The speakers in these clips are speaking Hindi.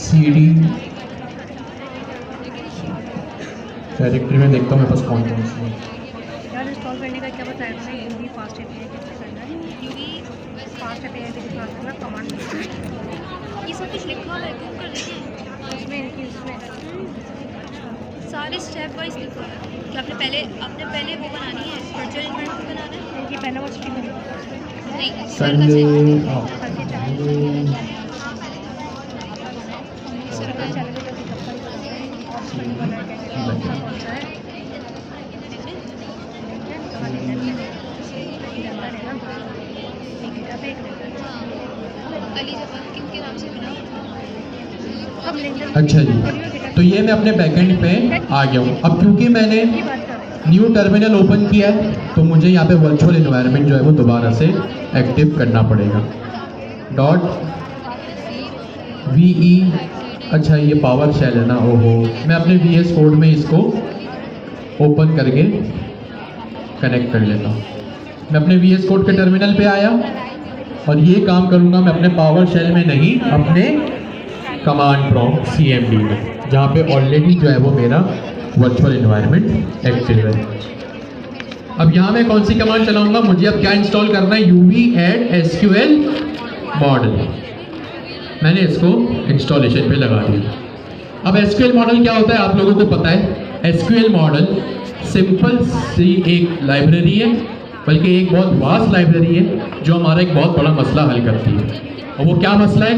CD डायरेक्टरी में देखता हूँ मेरे पास कौन कौन सी है। यार इंस्टॉल करने का क्या बताया था यूवी फास्ट एपीआई कैसे करना है? यूवी फास्ट एपीआई के साथ ना कमांड ये सब कुछ लिखा हुआ है, क्यों कर रही है? इसमें इसमें सारे स्टेप वाइज लिखा हुआ है कि आपने पहले वो बनानी है, वर्चुअल इन्वायरमेंट बनाना है। इनकी पहले वो स्ट्रीम नहीं, सर सर का चाहिए। करके सर का चैनल पे तो सबका ही पता है और स्टडी वाला कैसे कौन सा है कहाँ लेना है जनता है ना एक डेटा पे एक लेटर अली जफर किनके नाम से बना हुआ था? अब लेटर अच्छा जी, तो ये मैं अपने बैकएंड पे आ गया हूँ। अब क्योंकि मैंने की बात कर रहे हैं न्यू टर्मिनल ओपन किया है तो मुझे यहाँ पे वर्चुअल एनवायरनमेंट जो है वो दोबारा से एक्टिव करना पड़ेगा। .ve अच्छा ये पावर शेल है ना, ओहो मैं अपने VS कोड में इसको ओपन करके कनेक्ट कर लेता हूँ। मैं अपने VS कोड के टर्मिनल पे आया और ये काम करूँगा मैं अपने पावर शेल में नहीं, अपने कमांड प्रॉम्प्ट CMD में, जहाँ पे ऑलरेडी जो है वो मेरा वर्चुअल एनवायरनमेंट एक्टिव है। अब यहाँ मैं कौन सी कमांड चलाऊंगा, मुझे अब क्या इंस्टॉल करना है, uv add SQL मॉडल। मैंने इसको इंस्टॉलेशन पे लगा दिया। अब SQL मॉडल क्या होता है आप लोगों को पता है। SQL मॉडल सिंपल सी एक लाइब्रेरी है, बल्कि एक बहुत वास्ट लाइब्रेरी है जो हमारा एक बहुत बड़ा मसला हल करती है। और वो क्या मसला है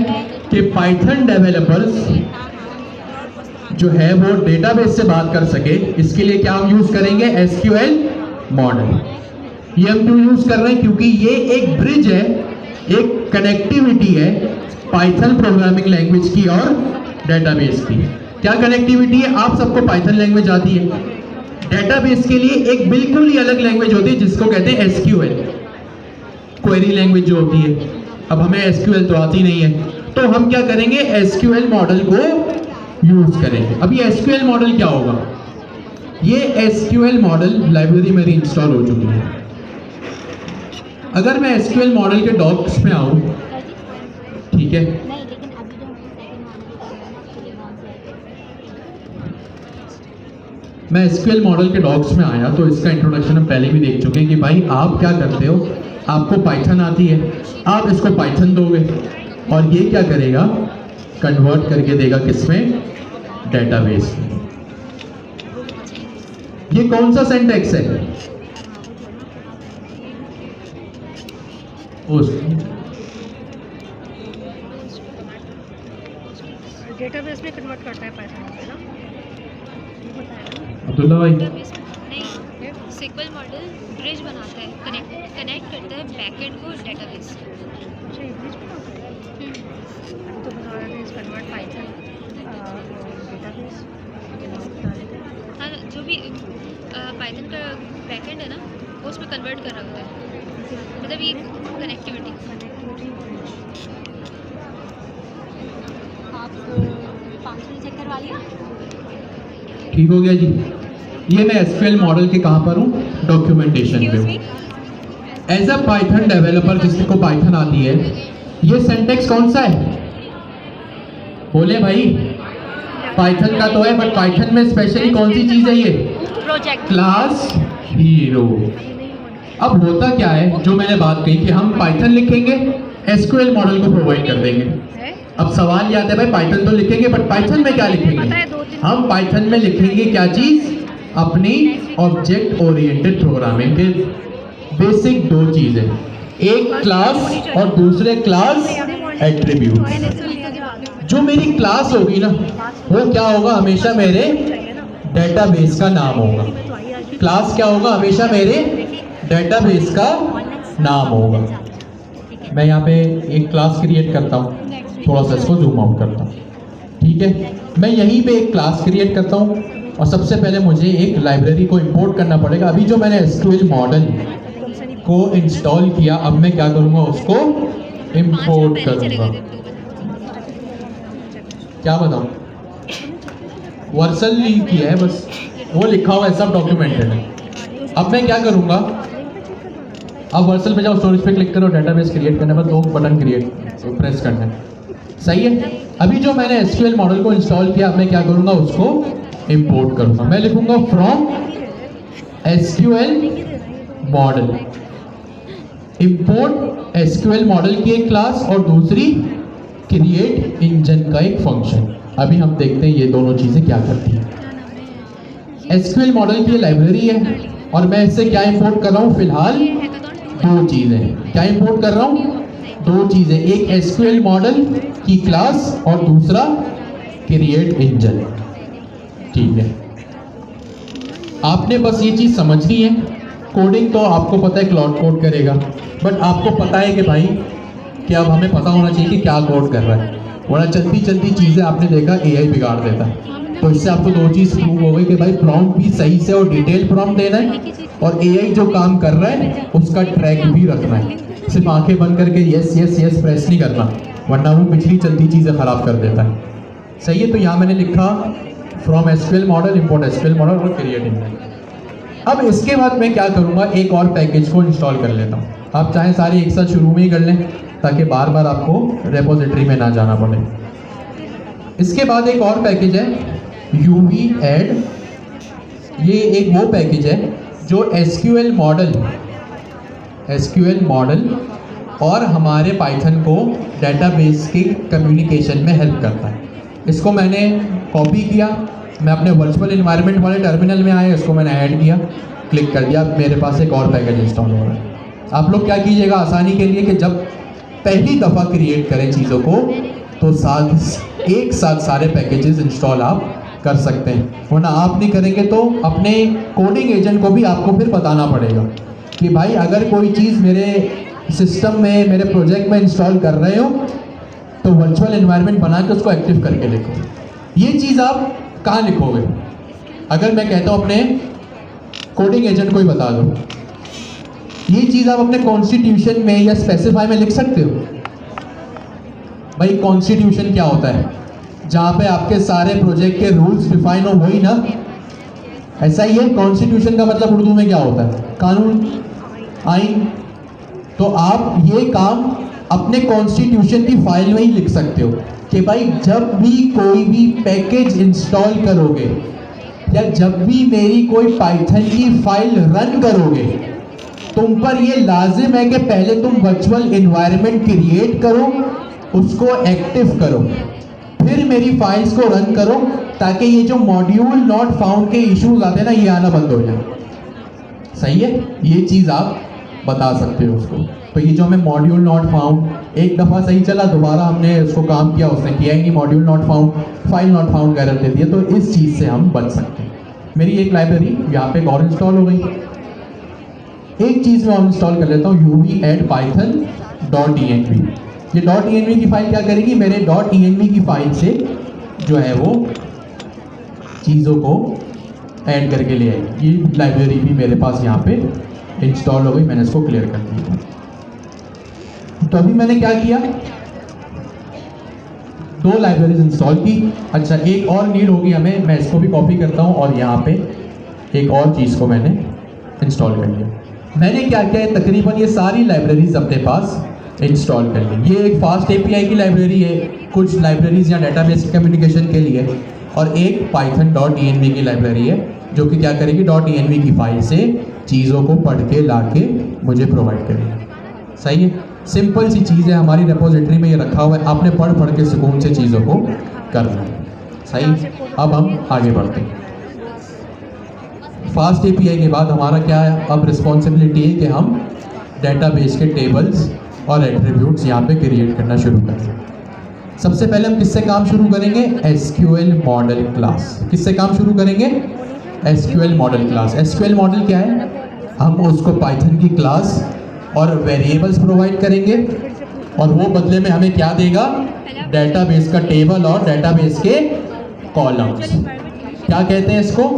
कि पाइथन डेवलपर्स जो है वो डेटाबेस से बात कर सके, इसके लिए क्या हम यूज़ करेंगे, SQL मॉडल। ये हम क्यों यूज़ कर रहे हैं, क्योंकि ये एक ब्रिज है, एक कनेक्टिविटी है पाइथन प्रोग्रामिंग लैंग्वेज की और डेटाबेस की। क्या कनेक्टिविटी है, आप सबको पाइथन लैंग्वेज आती है, डेटाबेस के लिए एक बिल्कुल ही अलग लैंग्वेज होती है जिसको कहते हैं SQL, क्वेरी लैंग्वेज जो होती है। अब हमें SQL तो आती नहीं है, तो हम क्या करेंगे, SQL मॉडल को यूज करेंगे। अब ये SQL मॉडल क्या होगा, ये SQL मॉडल लाइब्रेरी मेरी इंस्टॉल हो चुकी है। अगर मैं SQL मॉडल के डॉक्स में आऊँ, ठीक है, मैं SQL मॉडल के डॉक्स में आया तो इसका इंट्रोडक्शन हम पहले भी देख चुके हैं कि भाई आप क्या करते हो, आपको पाइथन आती है, आप इसको पाइथन दोगे और ये क्या करेगा, कन्वर्ट करके देगा किसमें, डेटाबेस में। ये कौन सा सिंटैक्स है, डेटाबेस में कन्वर्ट करता है पाइथन से ना, ये बताया ना अब्दुल्ला भाई। डेटाबेस में नहीं, SQL मॉडल ब्रिज बनाता है, कनेक्ट करता है बैकएंड को डेटाबेस से। अच्छा इंग्लिश में होता है अभी तो बता रहे थे इस कन्वर्ट पाइथन डेटाबेस हाँ, जो भी पाइथन का बैकएंड है ना वो उसमें कन्वर्ट कर रहा होता है, मतलब ये कनेक्टिविटी। आप 500 चेक करवा लिया? ठीक हो गया जी। ये मैं SQL मॉडल के कहाँ पर हूँ, डॉक्यूमेंटेशन पे हूँ। एज अ पाइथन डेवलपर जिसको पाइथन आती है, ये सिंटैक्स कौन सा है, बोले भाई, पाइथन का तो है, बट पाइथन में स्पेशली कौन सी चीज़ है, ये प्रोजेक्ट क्लास हीरो। अब होता क्या है, जो मैंने बात कही कि हम पाइथन लिखेंगे, SQL मॉडल को प्रोवाइड कर देंगे। अब सवाल ये आता है भाई पाइथन तो लिखेंगे, बट पाइथन में क्या लिखेंगे, हम पाइथन में लिखेंगे क्या चीज़, अपनी ऑब्जेक्ट ओरिएंटेड प्रोग्रामिंग के बेसिक दो चीज़ें, एक क्लास और दूसरे क्लास एट्रीब्यूट। जो मेरी क्लास होगी ना वो क्या होगा, हमेशा मेरे डेटाबेस का नाम होगा। क्लास क्या होगा, हमेशा मेरे डेटाबेस का नाम होगा। मैं यहाँ पे एक क्लास क्रिएट करता हूँ, थोड़ा सा इसको जूम आउट करता हूँ, ठीक है। मैं यहीं पे एक क्लास क्रिएट करता हूँ और सबसे पहले मुझे एक लाइब्रेरी को इंपोर्ट करना पड़ेगा। अभी जो मैंने SQL मॉडल को इंस्टॉल किया, अब मैं क्या करूँगा, उसको इंपोर्ट करूँगा। क्या बताऊँ, वर्सल लिंक किया है बस, वो लिखा हुआ है, सब डॉक्यूमेंटेड है। अब मैं क्या करूँगा, अब वर्सल पे जाओ, स्टोरेज पे क्लिक करो, डेटाबेस क्रिएट करने पर दो बटन क्रिएट प्रेस करना है, सही है। अभी जो मैंने एसक्यूएल मॉडल को इंस्टॉल किया, मैं क्या करूँगा, उसको इंपोर्ट करूँगा। मैं लिखूँगा from SQL model, import SQL model की एक क्लास और दूसरी क्रिएट इंजन का एक फंक्शन। अभी हम देखते हैं ये दोनों चीज़ें क्या करती हैं। एसक्यूएल मॉडल की ये लाइब्रेरी है और मैं इससे क्या इंपोर्ट कर रहा हूँ, फिलहाल दो चीज़ें। क्या इंपोर्ट कर रहा हूँ, दो चीज़ें, एक एसक्यूएल मॉडल की क्लास और दूसरा क्रिएट इंजन। ठीक है, आपने बस ये चीज़ समझनी है। कोडिंग तो आपको पता है क्लाउड कोड करेगा, बट आपको पता है कि भाई कि अब हमें पता होना चाहिए कि क्या कोड कर रहा है, वरना चलती चलती चीज़ें आपने देखा एआई बिगाड़ देता है। तो इससे आपको दो चीज़ प्रूव हो गई कि भाई प्रॉम्प्ट भी सही से और डिटेल प्रॉम्प्ट देना है, और एआई जो काम कर रहा है उसका ट्रैक भी रखना है। सिर्फ आंखें बंद करके यस यस यस प्रेस नहीं करना, वरना वो पिछली चलती चीज़ें ख़राब कर देता है। सही है, तो यहाँ मैंने लिखा from SQL model, import SQL model और क्रिएट इंजन। अब इसके बाद मैं क्या करूँगा, एक और पैकेज को इंस्टॉल कर लेता हूँ। आप चाहे सारे एक साथ शुरू में ही कर लें ताकि बार बार आपको रेपोजिटरी में ना जाना पड़े। इसके बाद एक और पैकेज है यूवी एड। ये एक वो पैकेज है जो एसक्यूएल मॉडल और हमारे पाइथन को डेटाबेस की कम्युनिकेशन में हेल्प करता है। इसको मैंने कॉपी किया, मैं अपने वर्चुअल इन्वायरमेंट वाले टर्मिनल में आया, इसको मैंने ऐड किया, क्लिक कर दिया, मेरे पास एक और पैकेज इंस्टॉल हो रहा है। आप लोग क्या कीजिएगा आसानी के लिए कि जब पहली दफ़ा क्रिएट करें चीज़ों को तो एक साथ सारे पैकेजेस इंस्टॉल आप कर सकते हैं, वरना आप नहीं करेंगे तो अपने कोडिंग एजेंट को भी आपको फिर बताना पड़ेगा कि भाई अगर कोई चीज़ मेरे सिस्टम में, मेरे प्रोजेक्ट में इंस्टॉल कर रहे हो तो वर्चुअल एनवायरनमेंट बना के उसको एक्टिव करके लिखो। ये चीज़ आप कहाँ लिखोगे? अगर मैं कहता हूँ अपने कोडिंग एजेंट को ही बता दो, ये चीज़ आप अपने कॉन्स्टिट्यूशन में या स्पेसिफाई में लिख सकते हो। भाई कॉन्स्टिट्यूशन क्या होता है? जहाँ पे आपके सारे प्रोजेक्ट के रूल्स डिफाइन हो, वही ना? ऐसा ही है, कॉन्स्टिट्यूशन का मतलब उर्दू में क्या होता है? कानून, आइन। तो आप ये काम अपने कॉन्स्टिट्यूशन की फाइल में ही लिख सकते हो कि भाई जब भी कोई भी पैकेज इंस्टॉल करोगे या जब भी मेरी कोई पाइथन की फाइल रन करोगे, तुम पर ये लाजिम है कि पहले तुम वर्चुअल एनवायरनमेंट क्रिएट करो, उसको एक्टिव करो, फिर मेरी फाइल्स को रन करो, ताकि ये जो मॉड्यूल नॉट फाउंड के इश्यूज आते हैं ना, ये आना बंद हो जाए। सही है, ये चीज़ आप बता सकते हो उसको। तो ये जो हमें मॉड्यूल नॉट फाउंड, एक दफ़ा सही चला, दोबारा हमने उसको काम किया, उसने किया ही नहीं, module not found, file not found का एरर दे दिया, तो इस चीज़ से हम बच सकते हैं। मेरी एक लाइब्रेरी यहाँ पे और इंस्टॉल हो गई। एक चीज़ मैं और इंस्टॉल कर लेता हूँ, यूवी एड python.env। ये .env की फाइल क्या करेगी, मेरे .env की फाइल से जो है वो चीज़ों को ऐड करके ले आएगी। ये लाइब्रेरी भी मेरे पास यहाँ पे इंस्टॉल हो गई, मैंने इसको क्लियर कर दिया। तो अभी मैंने क्या किया, दो लाइब्रेरीज इंस्टॉल की। अच्छा, एक और नीड होगी हमें, मैं इसको भी कॉपी करता हूँ और यहाँ पे एक और चीज़ को मैंने इंस्टॉल कर लिया। मैंने क्या किया है, तकरीबन ये सारी लाइब्रेरीज अपने पास इंस्टॉल कर ली। ये एक फास्ट एपीआई की लाइब्रेरी है, कुछ लाइब्रेरीज या डेटाबेस कम्युनिकेशन के लिए, और एक python.env की लाइब्रेरी है जो कि क्या करेगी, .env की फाइल से चीज़ों को पढ़ के ला के मुझे प्रोवाइड करेगी। सही है, सिंपल सी चीज़ है, हमारी रेपोजिटरी में ये रखा हुआ है, आपने पढ़ पढ़ के सुकून से चीज़ों को करना है। सही, अब हम आगे बढ़ते हैं। फास्ट एपीआई के बाद हमारा क्या है, अब रिस्पॉन्सिबिलिटी है कि हम डेटाबेस के टेबल्स और एट्रीब्यूट्स यहाँ पे क्रिएट करना शुरू करें। सबसे पहले हम किससे काम शुरू करेंगे, एसक्यूएल मॉडल क्लास। किससे काम शुरू करेंगे, SQL model class. SQL model क्या है, हम उसको पाइथन की क्लास और वेरिएबल्स प्रोवाइड करेंगे, और वो बदले में हमें क्या देगा, डेटाबेस का टेबल और डेटाबेस के कॉलम्स। क्या कहते हैं इसको,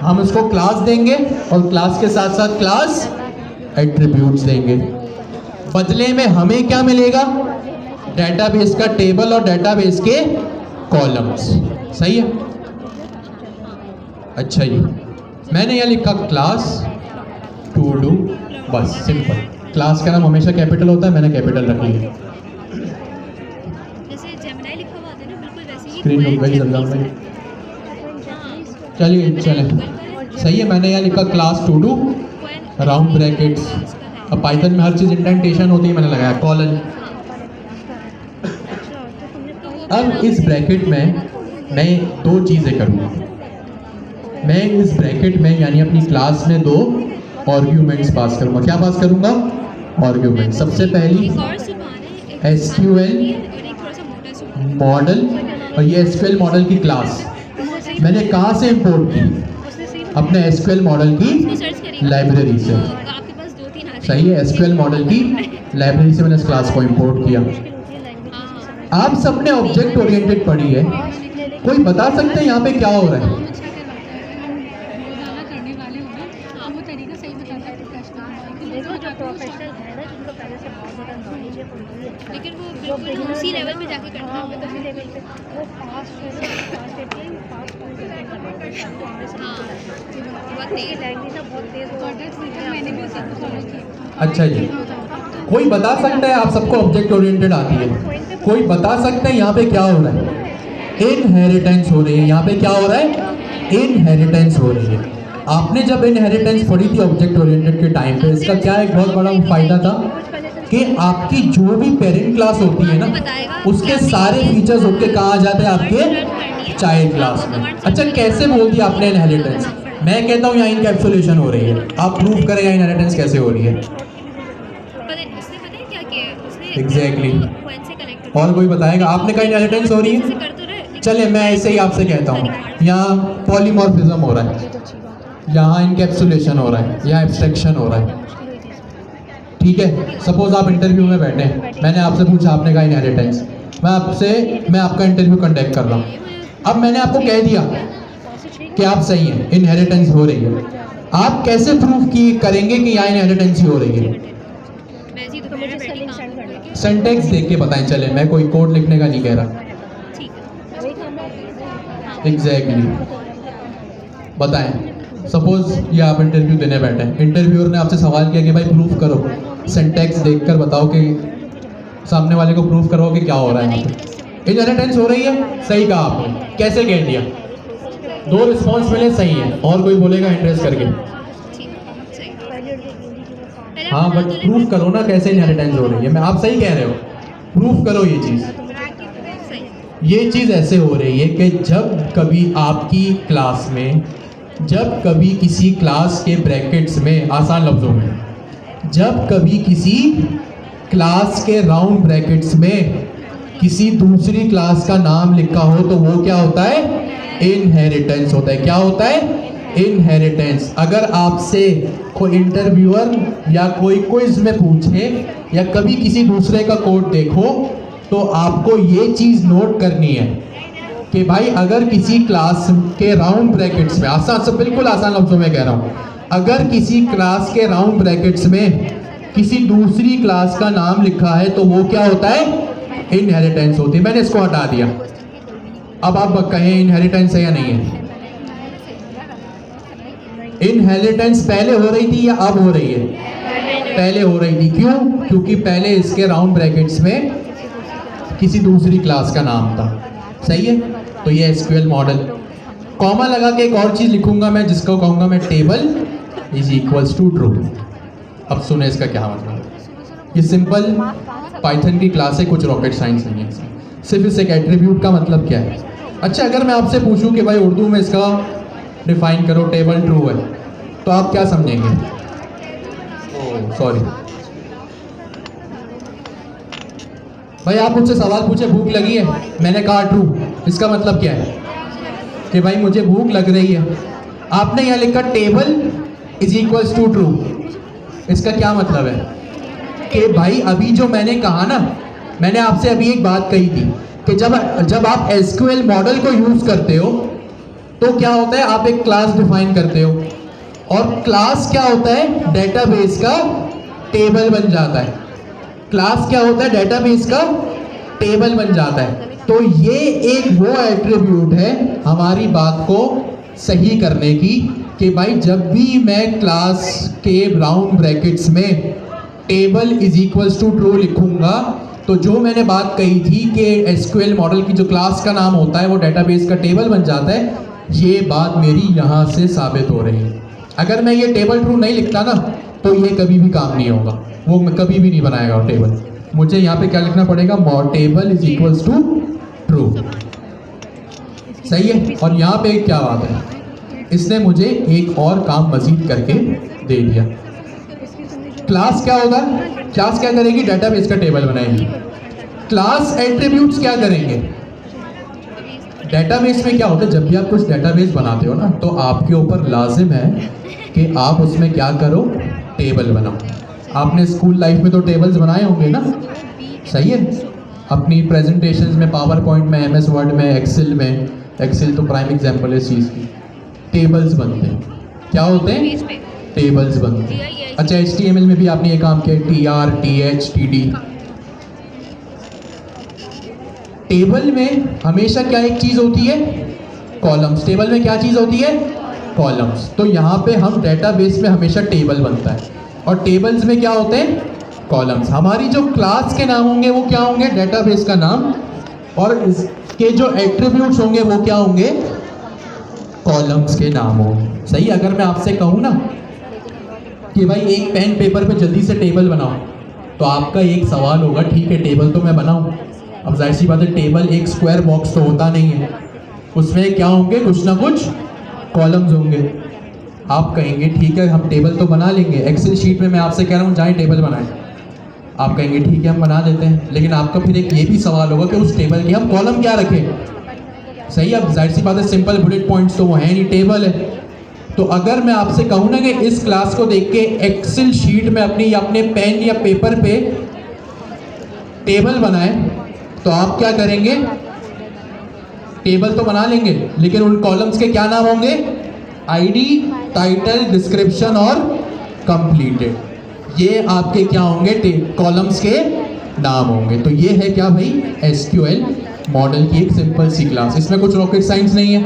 हम इसको क्लास देंगे और क्लास के साथ साथ क्लास एट्रीब्यूट्स देंगे। बदले में हमें क्या मिलेगा, डेटाबेस का टेबल और डेटाबेस के कॉलम्स। सही है। अच्छा जी, मैंने यह लिखा क्लास टू डू, बस सिंपल। क्लास का नाम हमेशा कैपिटल होता है, मैंने कैपिटल रख लिया। जैसे स्क्रीन रुक गई जल्दी भाई। चलिए चलें, सही है। मैंने यहाँ लिखा class todo round brackets. अब पाइथन में हर चीज़ इंडेंटेशन होती है, मैंने लगाया कॉलन। अब इस ब्रैकेट में मैं दो चीज़ें करूँगा। मैं इस ब्रैकेट में यानी अपनी क्लास में दो आर्ग्यूमेंट्स पास करूँगा। क्या पास करूँगा? आर्ग्यूमेंट। सबसे पहली एक और सुभान है, SQL और एक थोड़ा सा मोटा सुभान। मॉडल, और ये SQL मॉडल की क्लास मैंने कहाँ से इंपोर्ट की? अपने SQL मॉडल की उसको सर्च करिए लाइब्रेरी से। तो आपके पास 2-3 आ सही है, SQL मॉडल की लाइब्रेरी से मैंने इस क्लास को इंपोर्ट किया। हाँ। आप सबने ऑब्जेक्ट ओरिएंटेड पढ़ी है, कोई बता सकते हैं यहाँ पे क्या हो रहा है? रोजाना करने वाले हो ना, वो तरीका सही बताता है प्रोफेशनल। देखो जो प्रोफेशनल है ना, जिनको पहले से बहुत ज़्यादा नॉलेज है, उनको भी अच्छा है। लेकिन वो बिल्कुल उसी लेवल पे जाके करना हाँ, है। वो उसी लेवल पे वो फास्ट है ना, फास्ट एपीआई फास्ट कोई जल्दी कर रहा है। हाँ, बहुत ये तेज। लैंग्वेज ना बहुत तेज हो मैंने भी उसी को फॉलो किया। अच्छा जी, कोई बता सकता है? आप सबको ऑब्जेक्ट ओरिएंटेड आती है, कोई बता सकते हैं यहाँ पे क्या हो रहा है? इनहेरिटेंस हो रही है। यहाँ पे क्या हो रहा है? इनहेरिटेंस हो रही है। आपने जब इनहेरिटेंस पढ़ी थी ऑब्जेक्ट ओरिएंटेड के टाइम पे, इसका क्या एक बहुत बड़ा फायदा था कि आपकी जो भी पेरेंट क्लास होती है ना, उसके सारे फीचर्स होके कहाँ आ जाते हैं? आपके चाइल्ड क्लास में। अच्छा, कैसे बोल दिया आपने इनहेरिटेंस? मैं कहता हूँ यहाँ इनकैप्सुलेशन हो रही है। आप प्रूव करें यहाँ इनहेरिटेंस कैसे हो रही है? उसने पता है क्या किया है? उसने Exactly. पॉइंट से कनेक्ट कर और कोई बताएगा? आपने कहा इनहेरिटेंस हो रही ऐसे है। कर तो रहे, लेकिन चलिए मैं ऐसे ही आपसे कहता हूँ, यहाँ पॉलीमॉर्फिज्म हो रहा है, यहाँ इनकैप्सुलेशन हो रहा है, यहाँ एब्स्ट्रैक्शन हो रहा है। ठीक है, सपोज आप इंटरव्यू में बैठे हैं, मैंने आपसे पूछा, आपने कहा इनहेरिटेंस। मैं आपका इंटरव्यू कंडक्ट कर रहा हूँ। अब मैंने आपको कह दिया कि आप सही हैं, इनहेरिटेंस हो रही है। आप कैसे प्रूफ की करेंगे कि यहाँ इनहेरिटेंस ही हो रही है? मैं जी दोपहर बैठी काम करके। सिंटेक्स देख के बताएं। चले, मैं कोई कोड लिखने का नहीं कह रहा। ठीक है। वही काम है। एग्जैक्टली बताएं। सपोज ये आप इंटरव्यू देने बैठे हैं, इंटरव्यूअर ने आपसे सवाल किया कि भाई प्रूफ करो, सिंटेक्स देखकर बताओ कि सामने वाले को प्रूफ करो कि क्या हो रहा है यहाँ पे। इनहेरिटेंस हो रही है। सही कहा आपने। कैसे कह दिया? दो रिस्पॉन्स मिले, सही है। और कोई बोलेगा इंटरेस्ट करके? ठीक है, सही। पहले हाँ, आप बट बता दो, प्रूफ करो ना कैसे इनहेरिटेंस हो रही है। मैं आप सही कह रहे हो, प्रूफ करो ये चीज़। सही। ये चीज़ ऐसे हो रही है कि जब कभी आपकी क्लास में, जब कभी किसी क्लास के ब्रैकेट्स में, आसान लफ्ज़ों में, जब कभी किसी क्लास के राउंड ब्रैकेट्स में किसी दूसरी क्लास का नाम लिखा हो तो वो क्या होता है? इनहेरिटेंस होता है। क्या होता है? इनहेरिटेंस। अगर आपसे कोई इंटरव्यूअर या कोई क्विज में पूछे या कभी किसी दूसरे का कोड देखो तो आपको ये चीज़ नोट करनी है कि भाई अगर किसी क्लास के राउंड ब्रैकेट्स में, आसान से बिल्कुल आसान लफ्ज़ों में कह रहा हूँ, अगर किसी क्लास के राउंड ब्रैकेट्स में किसी दूसरी क्लास का नाम लिखा है तो वो क्या होता है? इनहेरिटेंस होती है। मैंने इसको हटा दिया। अब आप कहें इनहेरिटेंस है या नहीं है? इनहेरिटेंस पहले हो रही थी या अब हो रही है? पहले हो रही थी। क्यों? क्योंकि पहले इसके राउंड ब्रैकेट्स में किसी दूसरी क्लास का नाम था। सही है। तो ये SQL मॉडल। कॉमा लगा के एक और चीज़ लिखूंगा मैं, जिसको कहूँगा मैं table is equals to true. अब सुने इसका क्या मतलब। ये सिंपल पाइथन की क्लास है, कुछ रॉकेट साइंस नहीं है। सिर्फ इस एक एट्रीब्यूट का मतलब क्या है? अच्छा, अगर मैं आपसे पूछूं कि भाई उर्दू में इसका डिफाइन करो, टेबल ट्रू है, तो आप क्या समझेंगे? ओह सॉरी भाई, आप मुझसे सवाल पूछे भूख लगी है, मैंने कहा ट्रू, इसका मतलब क्या है? कि भाई मुझे भूख लग रही है। आपने यहाँ लिखा table is equals to true, इसका क्या मतलब है? कि भाई अभी जो मैंने कहा ना, मैंने आपसे अभी एक बात कही थी कि जब आप SQL मॉडल को यूज़ करते हो तो क्या होता है? आप एक क्लास डिफाइन करते हो, और क्लास क्या होता है? डेटाबेस का टेबल बन जाता है। क्लास क्या होता है? डेटाबेस का टेबल बन जाता है। तो ये एक वो एट्रीब्यूट है हमारी बात को सही करने की कि भाई जब भी मैं क्लास के राउंड ब्रैकेट्स में table is equals to true लिखूंगा तो जो मैंने बात कही थी कि एसक्यूएल मॉडल की जो क्लास का नाम होता है वो डेटाबेस का टेबल बन जाता है, ये बात मेरी यहाँ से साबित हो रही है। अगर मैं ये टेबल ट्रू नहीं लिखता ना तो ये कभी भी काम नहीं होगा, वो कभी भी नहीं बनाएगा वो टेबल। मुझे यहाँ पे क्या लिखना पड़ेगा, table is equals to true. सही है। और यहाँ पे क्या बात है, इसने मुझे एक और काम मजीद करके दे दिया। क्लास क्या होगा, क्लास क्या करेगी, डेटाबेस का टेबल बनाएगी। क्लास एट्रीब्यूट्स क्या करेंगे, डेटाबेस में क्या होता है, जब भी आप कुछ डेटाबेस बनाते हो ना तो आपके ऊपर लाजिम है कि आप उसमें क्या करो, टेबल बनाओ। आपने स्कूल लाइफ में तो टेबल्स बनाए होंगे ना, सही है। अपनी प्रेजेंटेशंस में, पावर पॉइंट में, एमएस वर्ड में, एक्सेल में, एक्सेल तो प्राइम एग्जांपल है इस चीज़ की, टेबल्स बनते हैं। क्या होते हैं, टेबल्स बनते हैं। अच्छा, HTML में भी आपने ये काम किया, TR, TH, TD। टेबल में हमेशा क्या एक चीज़ होती है, कॉलम्स। टेबल में क्या चीज़ होती है, कॉलम्स। तो यहाँ पे हम डेटाबेस में हमेशा टेबल बनता है और टेबल्स में क्या होते हैं, कॉलम्स। हमारी जो क्लास के नाम होंगे वो क्या होंगे, डेटाबेस का नाम, और इसके जो एट्रीब्यूट्स होंगे वो क्या होंगे, कॉलम्स के नाम होंगे। सही। अगर मैं आपसे कहूँ ना कि भाई एक पेन पेपर पे जल्दी से टेबल बनाओ, तो आपका एक सवाल होगा, ठीक है टेबल तो मैं बनाऊँ। अब जाहिर सी बात है, टेबल एक स्क्वायर बॉक्स तो होता नहीं है, उसमें क्या होंगे, कुछ ना कुछ कॉलम्स होंगे। आप कहेंगे ठीक है हम टेबल तो बना लेंगे, एक्सेल शीट में मैं आपसे कह रहा हूँ जाएँ टेबल बनाएं, आप कहेंगे ठीक है हम बना देते हैं। लेकिन आपका फिर एक ये भी सवाल होगा कि उस टेबल के हम कॉलम क्या रखें। सही। अब जाहिर सी बात है, सिंपल बुलेट पॉइंट्स तो वो है नहीं, टेबल है। तो अगर मैं आपसे कहूँ ना कि इस क्लास को देख के एक्सेल शीट में अपने पेन या पेपर पे टेबल बनाएं, तो आप क्या करेंगे, टेबल तो बना लेंगे लेकिन उन कॉलम्स के क्या नाम होंगे, आईडी, टाइटल, डिस्क्रिप्शन और कंप्लीटेड। ये आपके क्या होंगे, कॉलम्स के नाम होंगे। तो ये है क्या भाई, एसक्यूएल मॉडल की एक सिंपल सी क्लास। इसमें कुछ रॉकेट साइंस नहीं है,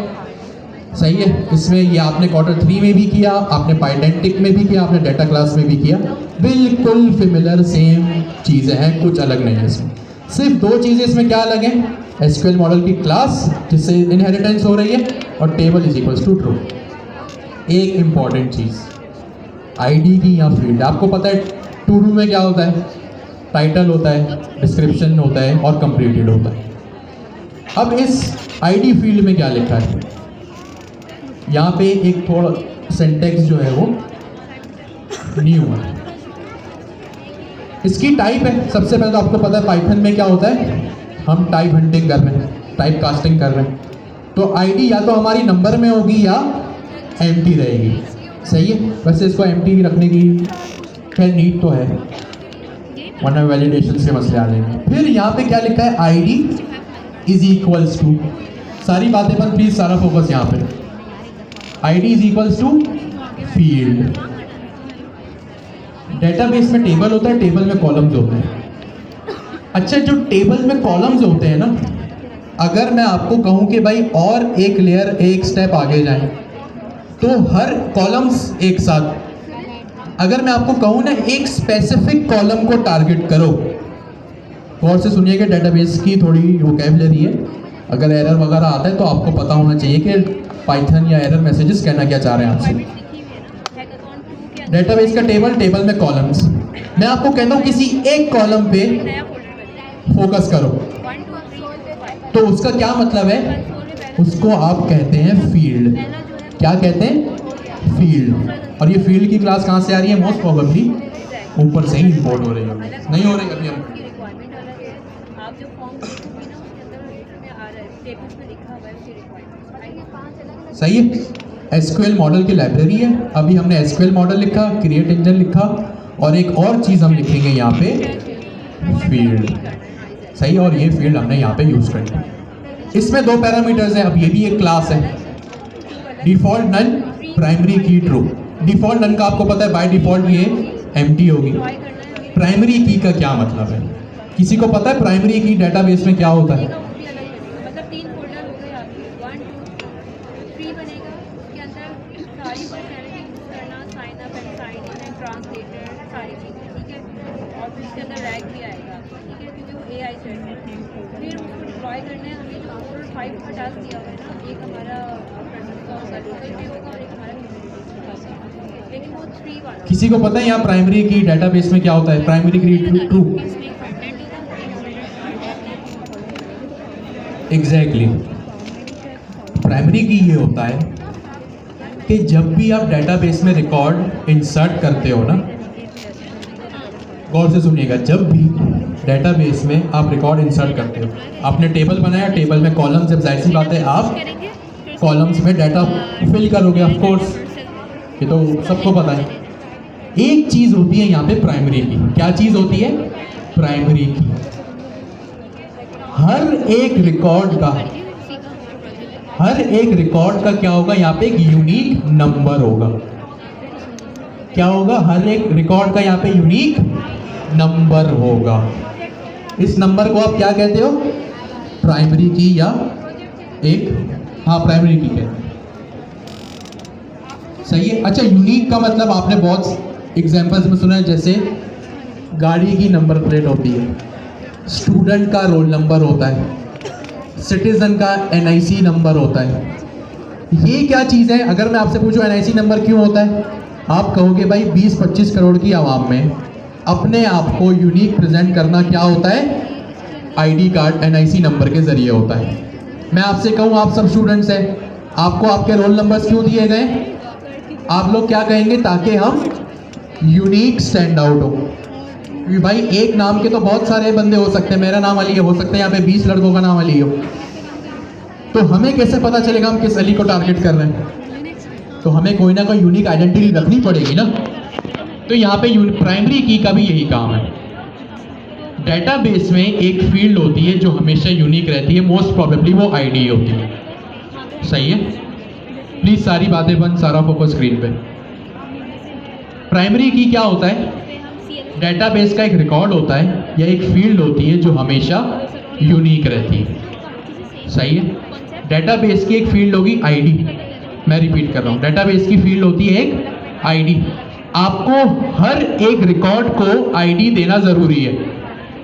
सही है। इसमें ये आपने Q3 में भी किया, आपने पाइडेंटिक में भी किया, आपने डेटा क्लास में भी किया, बिल्कुल सिमिलर सेम चीज़ें हैं, कुछ अलग नहीं है इसमें। सिर्फ दो चीज़ें इसमें क्या अलग है, एसक्यूएल मॉडल की क्लास जिससे इनहेरिटेंस हो रही है, और table is equals to true. एक इम्पॉर्टेंट चीज़, आईडी की या फील्ड। आपको पता है टू डू में क्या होता है, टाइटल होता है, डिस्क्रिप्शन होता है और कंप्लीटेड होता है। अब इस आईडी फील्ड में क्या लिखा है, यहाँ पे एक थोड़ा सिंटेक्स जो है वो न्यू है। इसकी टाइप है, सबसे पहले तो आपको पता है पाइथन में क्या होता है, हम टाइप हंटिंग कर रहे हैं, टाइप कास्टिंग कर रहे हैं। तो आईडी या तो हमारी नंबर में होगी या एम्प्टी रहेगी, सही है। वैसे इसको एम्प्टी रखने की खैर नीड तो है, वरना वैलिडेशन से मसले आ जाएंगे। फिर यहाँ पे क्या लिखा है, आईडी इज इक्वल्स टू, सारी बातें बंद प्लीज, सारा फोकस यहाँ पे, ID is equals to field. Database में टेबल होता है, टेबल में कॉलम्स होते हैं। अच्छा, जो टेबल में कॉलम्स होते हैं ना, अगर मैं आपको कहूँ कि भाई और एक लेयर, एक स्टेप आगे जाएं, तो हर कॉलम्स एक साथ, अगर मैं आपको कहूँ ना एक स्पेसिफिक कॉलम को टारगेट करो, गौर से सुनिए कि डेटाबेस की थोड़ी वोकैबुलरी है, अगर एरर वगैरह आता है तो आपको पता होना चाहिए कि पाइथन या एरर मैसेजेस कहना क्या चाह रहे हैं आपसे। डेटाबेस का टेबल, टेबल में कॉलम्स, मैं आपको कहता हूँ किसी एक कॉलम पे फोकस करो, तो उसका क्या मतलब है, उसको आप कहते हैं फील्ड। क्या कहते हैं, फील्ड। और ये फील्ड की क्लास कहाँ से आ रही है, मोस्ट प्रोबेबली ऊपर से ही इंपोर्ट हो रही है, नहीं हो रही अभी हम। सही है। एसक्यूएल मॉडल की लाइब्रेरी है, अभी हमने एसक्यूएल मॉडल लिखा, क्रिएट इंजन लिखा, और एक और चीज़ हम लिखेंगे यहाँ पे, फील्ड। सही। और ये फील्ड हमने यहाँ पे यूज़ करनी है। इसमें दो पैरामीटर्स हैं, अब ये भी एक क्लास है, डिफॉल्ट नन, प्राइमरी की ट्रू। डिफॉल्ट नन का आपको पता है बाय डिफॉल्ट ये एम्प्टी होगी। प्राइमरी की का क्या मतलब है, किसी को पता है प्राइमरी की डेटाबेस में क्या होता है? मतलब 3 फोल्डर हो गए आपके, 1 2 3 बनेगा, उसके अंदर सारी फंक्शनैलिटी यूज़ करना, sign up and sign in and translator, सारी चीज़ें, ठीक है। और फिर इसके अंदर रैग भी आएगा, ठीक है, क्योंकि AI सेट है, फिर उसको डिप्लॉय करना है हमें। जो 4 और 5 का टास्क दिया हुआ है ना, एक हमारा सर्टिफिकेट भी होगा और एक हमारा community, लेकिन वो 3 वाला किसी को पता है यहाँ प्राइमरी की डेटाबेस में क्या होता है? प्राइमरी की ट्रू इसमें कंटेंट होगा, एग्जैक्टली। प्राइमरी की ये होता है कि जब भी आप डेटाबेस में रिकॉर्ड इंसर्ट करते हो ना, गौर से सुनिएगा, जब भी डेटाबेस में आप रिकॉर्ड इंसर्ट करते हो, आपने टेबल बनाया, टेबल में कॉलम, जब जाहिर सी बात है आप करेंगे कॉलम्स में डाटा फिल करोगे, ऑफ कोर्स, ये तो सबको पता है। एक चीज़ होती है यहाँ पे प्राइमरी की। क्या चीज़ होती है? प्राइमरी की। हर एक रिकॉर्ड का क्या होगा? यहाँ पे एक यूनिक नंबर होगा। क्या होगा? हर एक रिकॉर्ड का यहाँ पे यूनिक नंबर होगा। इस नंबर को आप क्या कहते हो? प्राइमरी की या प्राइमरी की कहते हैं। सही है। अच्छा, यूनिक का मतलब आपने बहुत एग्जांपल्स में सुना है, जैसे गाड़ी की नंबर प्लेट होती है, स्टूडेंट का रोल नंबर होता है, सिटीजन का NIC नंबर होता है। ये क्या चीज़ है? अगर मैं आपसे पूछूं NIC नंबर क्यों होता है, आप कहोगे भाई 20-25 करोड़ की आवाम में अपने आप को यूनिक प्रेजेंट करना क्या होता है? ID कार्ड NIC नंबर के ज़रिए होता है। मैं आपसे कहूँ, आप सब स्टूडेंट्स हैं, आपको आपके रोल नंबर्स क्यों दिए गए? आप लोग क्या कहेंगे? ताकि हम यूनिक स्टैंड आउट हो। क्योंकि भाई एक नाम के तो बहुत सारे बंदे हो सकते हैं, मेरा नाम अली है, हो सकता है यहाँ पे 20 लड़कों का नाम अली हो, तो हमें कैसे पता चलेगा हम किस अली को टारगेट कर रहे हैं? तो हमें कोई ना कोई यूनिक आइडेंटिटी रखनी पड़ेगी ना। तो यहाँ पे प्राइमरी की का भी यही काम है। डेटाबेस में एक फील्ड होती है जो हमेशा यूनिक रहती है, मोस्ट प्रोबेबली वो ID होती है। सही है। प्लीज सारी बातें बंद, सारा फोकस स्क्रीन पे। प्राइमरी की क्या होता है? डेटाबेस का एक रिकॉर्ड होता है या एक फील्ड होती है जो हमेशा यूनिक रहती है। सही है। डेटाबेस की एक फील्ड होगी ID। मैं रिपीट कर रहा हूँ, डेटाबेस की फील्ड होती है एक ID। आपको हर एक रिकॉर्ड को ID देना ज़रूरी है।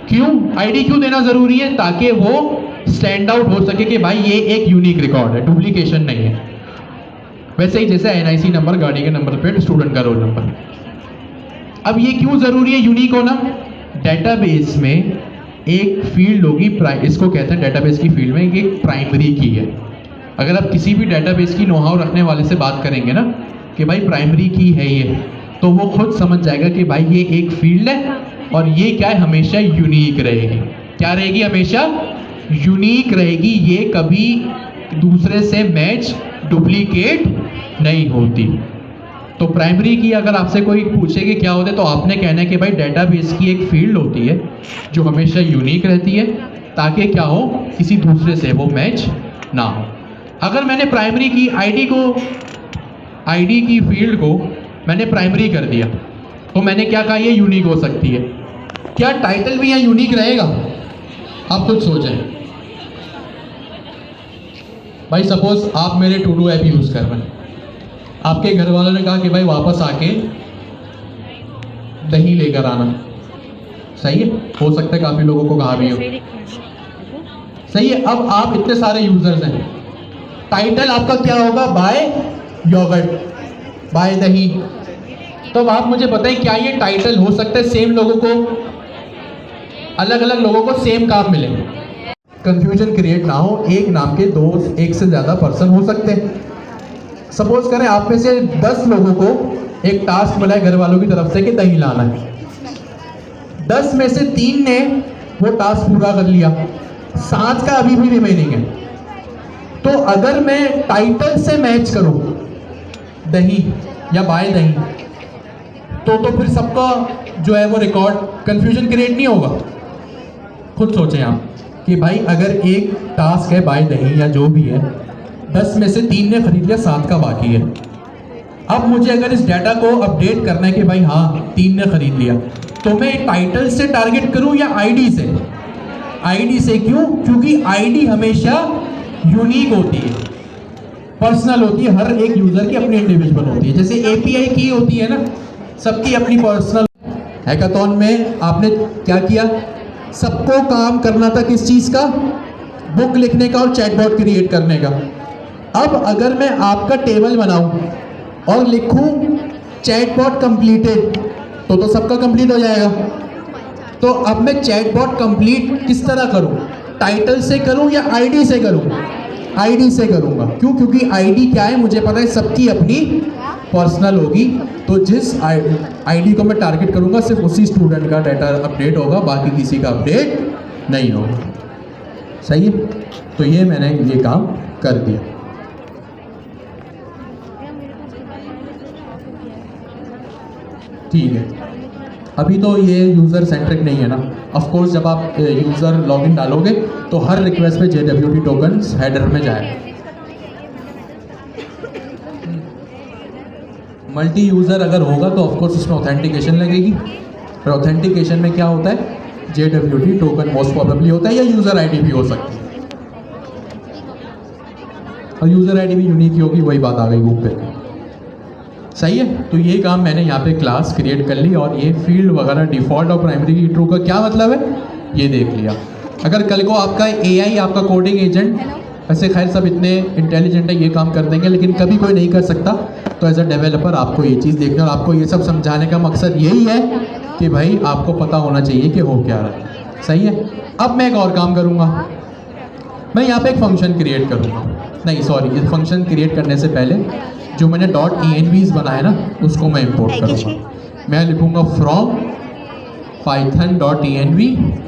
क्यों ID क्यों देना ज़रूरी है? ताकि वो स्टैंड आउट हो सके कि भाई ये एक यूनिक रिकॉर्ड है, डुप्लीकेशन नहीं है। वैसे ही जैसे NIC नंबर, गाड़ी के नंबर प्लेट, स्टूडेंट का रोल नंबर। अब ये क्यों ज़रूरी है यूनिक होना? डेटाबेस में एक फील्ड होगी, इसको कहते हैं डेटाबेस की फील्ड में एक प्राइमरी की है। अगर आप किसी भी डेटाबेस की नोहाव रखने वाले से बात करेंगे ना कि भाई प्राइमरी की है ये, तो वो खुद समझ जाएगा कि भाई ये एक फील्ड है और ये क्या है? हमेशा यूनिक रहेगी। क्या रहेगी? हमेशा यूनिक रहेगी। ये कभी दूसरे से मैच, डुप्लीकेट नहीं होती। तो प्राइमरी की अगर आपसे कोई पूछे कि क्या होता है, तो आपने कहना है कि भाई डेटाबेस की एक फील्ड होती है जो हमेशा यूनिक रहती है, ताकि क्या हो? किसी दूसरे से वो मैच ना हो। अगर मैंने प्राइमरी की ID की फील्ड को मैंने प्राइमरी कर दिया, तो मैंने क्या कहा? ये यूनिक हो सकती है। क्या टाइटल भी यहाँ यूनिक रहेगा? आप खुद सोचें। भाई सपोज आप मेरे टू डू ऐप यूज़ कर रहे हैं, आपके घर वालों ने कहा कि भाई वापस आके दही लेकर आना। सही है। हो सकता है काफ़ी लोगों को कहा भी हो। सही है। अब आप इतने सारे यूजर्स हैं, टाइटल आपका क्या होगा? बाय योगर्ट, बाय दही। तो अब आप मुझे बताएं, क्या ये टाइटल हो सकता है सेम लोगों को, अलग अलग लोगों को सेम काम मिले? कंफ्यूजन क्रिएट ना हो। एक नाम के दो, एक से ज़्यादा पर्सन हो सकते हैं। सपोज करें आप में से 10 लोगों को एक टास्क मिला है घर वालों की तरफ से कि दही लाना है। 10 में से 3 ने वो टास्क पूरा कर लिया, 7 का अभी भी रिमेनिंग है। तो अगर मैं टाइटल से मैच करूं दही या बाय दही, तो फिर सबका जो है वो रिकॉर्ड कंफ्यूजन क्रिएट नहीं होगा? खुद सोचें आप कि भाई अगर एक टास्क है बाय दही या जो भी है, 10 में से 3 ने खरीद लिया, 7 का बाकी है। अब मुझे अगर इस डाटा को अपडेट करना है कि भाई हाँ 3 ने खरीद लिया, तो मैं टाइटल से टारगेट करूं या ID से? ID से। क्यों? क्योंकि ID हमेशा यूनिक होती है, पर्सनल होती है, हर एक यूजर की अपनी इंडिविजुअल होती है। जैसे API की होती है ना, सबकी अपनी पर्सनल। हैकाथॉन में आपने क्या किया? सबको काम करना था किस चीज़ का? बुक लिखने का और चैटबॉट क्रिएट करने का। अब अगर मैं आपका टेबल बनाऊं और लिखूं चैटबॉट कंप्लीटेड, तो सबका कंप्लीट हो जाएगा। तो अब मैं चैटबॉट कंप्लीट किस तरह करूं? टाइटल से करूं या आईडी से करूं? आईडी से करूंगा। क्यों? क्योंकि आईडी क्या है मुझे पता है, सबकी अपनी पर्सनल होगी। तो जिस आईडी को मैं टारगेट करूंगा सिर्फ उसी स्टूडेंट का डाटा अपडेट होगा, बाकी किसी का अपडेट नहीं होगा। सही है? तो ये मैंने ये काम कर दिया। ठीक है, अभी तो ये यूज़र सेंट्रिक नहीं है ना। ऑफ कोर्स जब आप यूज़र लॉगिन डालोगे तो हर रिक्वेस्ट पे JWT टोकन्स हेडर में जाएगा। मल्टी यूज़र अगर होगा तो ऑफ कोर्स उसमें ऑथेंटिकेशन लगेगी, और ऑथेंटिकेशन में क्या होता है? JWT टोकन मोस्ट प्रोबेबली होता है, या यूज़र आईडी भी हो सकती है। और यूज़र आईडी भी यूनिक ही होगी, वही बात आ गई बुक पे। सही है? तो ये काम मैंने यहाँ पे क्लास क्रिएट कर ली, और ये फील्ड वगैरह डिफ़ॉल्ट और प्राइमरी की ट्रू का क्या मतलब है ये देख लिया। अगर कल को आपका AI आपका कोडिंग एजेंट, ऐसे खैर सब इतने इंटेलिजेंट है ये काम कर देंगे, लेकिन कभी कोई नहीं कर सकता। तो एज अ डेवलपर आपको ये चीज़ देखना, और आपको ये सब समझाने का मकसद यही है कि भाई आपको पता होना चाहिए कि हो क्या रहा है। सही है? अब मैं एक और काम करूँगा, मैं यहाँ पे एक फंक्शन क्रिएट करूँगा। नहीं सॉरी, इस फंक्शन क्रिएट करने से पहले जो मैंने .envs बनाया ना उसको मैं इंपोर्ट करूँगा। मैं लिखूँगा फ्रॉम python.env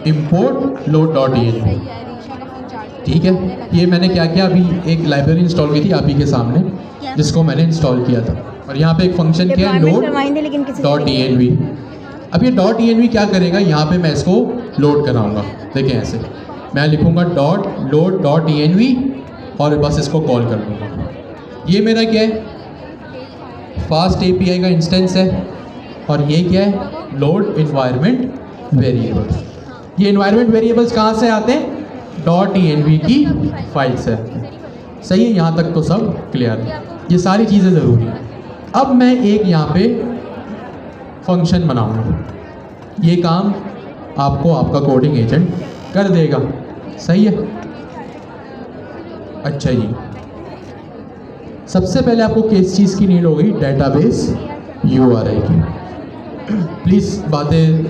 import load.env। ठीक है, ये मैंने क्या किया, अभी एक लाइब्रेरी इंस्टॉल की थी आप ही के सामने, जिसको मैंने इंस्टॉल किया था, और यहाँ पे एक फंक्शन किया load.env। अब ये .env क्या करेगा, यहाँ पे मैं इसको लोड कराऊंगा। देखें ऐसे मैं लिखूँगा .load.env और बस इसको कॉल कर दूँगा। ये मेरा क्या है? फास्ट API का इंस्टेंस है, और ये क्या है? Load environment variables. ये इन्वायरमेंट वेरिएबल्स कहाँ से आते हैं? .env की फाइल से आते हैं। सही है? यहाँ तक तो सब क्लियर है, ये सारी चीज़ें ज़रूरी हैं। अब मैं एक यहाँ पे फंक्शन बनाऊँगा, ये काम आपको आपका कोडिंग एजेंट कर देगा। सही है? अच्छा जी, सबसे पहले आपको किस चीज़ की नीड होगी? डेटाबेस URL की। प्लीज़ बातें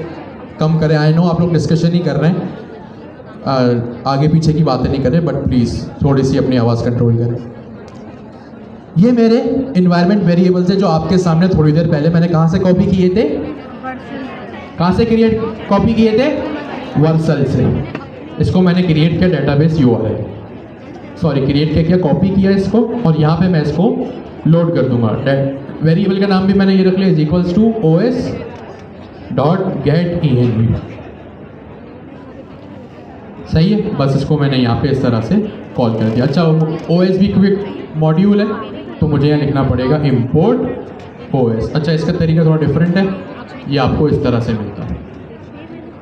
कम करें, आई नो आप लोग डिस्कशन ही कर रहे हैं, आगे पीछे की बातें नहीं करें, बट प्लीज़ थोड़ी सी अपनी आवाज़ कंट्रोल करें। ये मेरे इन्वायरमेंट वेरिएबल्स है जो आपके सामने थोड़ी देर पहले मैंने कहाँ से कॉपी किए थे? कहाँ से कॉपी किए थे? वर्सल से। इसको मैंने क्रिएट किया डेटाबेस URL, सॉरी क्रिएट किया, कॉपी किया इसको, और यहाँ पे मैं इसको लोड कर दूंगा। वेरिएबल का नाम भी मैंने ये रख लिया इक्वल्स टू os.getEnv। सही है? बस इसको मैंने यहाँ पे इस तरह से कॉल कर दिया। अच्छा, OS भी क्विक मॉड्यूल है, तो मुझे यहाँ लिखना पड़ेगा import OS। अच्छा, इसका तरीका थोड़ा डिफरेंट है, ये आपको इस तरह से मिलता है।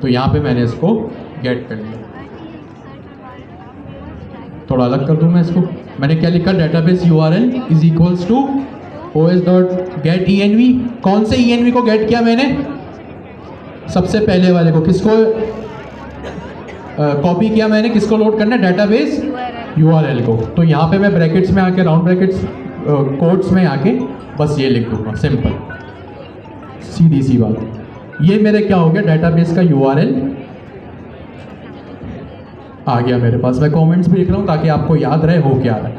तो यहाँ पे मैंने इसको गेट कर लिया। थोड़ा अलग कर दूँ मैं इसको, मैंने क्या लिखा? Database URL is equals to os.getEnv। कौन से ENV को गेट किया मैंने? सबसे पहले वाले को। किसको कॉपी किया मैंने? किसको लोड करना है? डेटाबेस URL को। तो यहाँ पे मैं ब्रैकेट्स में आके, राउंड ब्रैकेट्स कोट्स में आके बस ये लिख दूँगा, सिंपल सीधी सी बात। ये मेरे क्या हो गया? डेटाबेस का URL आ गया मेरे पास। मैं कमेंट्स भी लिख रहा हूँ ताकि आपको याद रहे हो क्या है।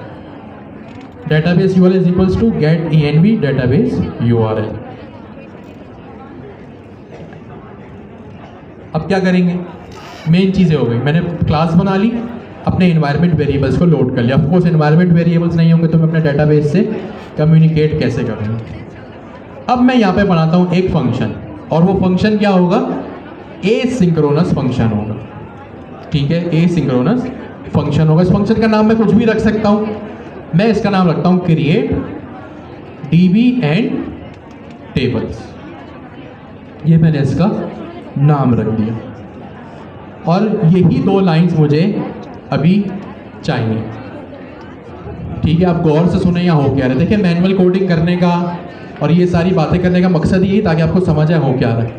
Database URL is equals to getEnv database URL। अब क्या करेंगे? मेन चीज़ें हो गई, मैंने क्लास बना ली, अपने इन्वायरमेंट वेरिएबल्स को लोड कर लिया। ऑफ कोर्स इन्वायरमेंट वेरिएबल्स नहीं होंगे तो मैं अपने डेटाबेस से कम्युनिकेट कैसे करूँगा? अब मैं यहाँ पे बनाता हूँ एक फंक्शन, और वो फंक्शन क्या होगा? एसिंक्रोनस फंक्शन होगा। ठीक है, एसिंक्रोनस फंक्शन होगा। इस फंक्शन का नाम मैं कुछ भी रख सकता हूँ। मैं इसका नाम रखता हूँ क्रिएट DB एंड टेबल्स। ये मैंने इसका नाम रख दिया, और यही 2 लाइंस मुझे अभी चाहिए। ठीक है, आप गौर से सुने या हो क्या रहा है। देखिए, मैनुअल कोडिंग करने का और ये सारी बातें करने का मकसद यही ताकि आपको समझ आए हो क्या रहा है।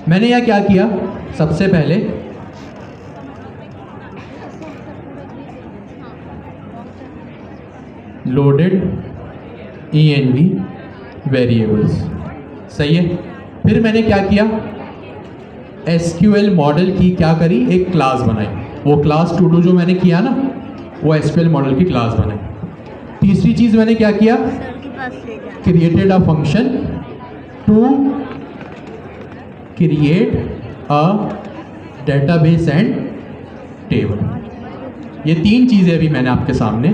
मैंने यहाँ क्या किया, सबसे पहले लोडेड env वेरिएबल्स, सही है। फिर मैंने क्या किया, एसक्यूएल मॉडल की क्या करी, एक क्लास बनाई। वो क्लास टू डू जो मैंने किया ना, वो एसक्यूएल मॉडल की क्लास बनाई। तीसरी चीज़ मैंने क्या किया, created a function to create a database and table. ये तीन चीज़ें अभी मैंने आपके सामने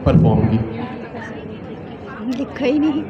परफॉर्म की। लिखा ही नहीं।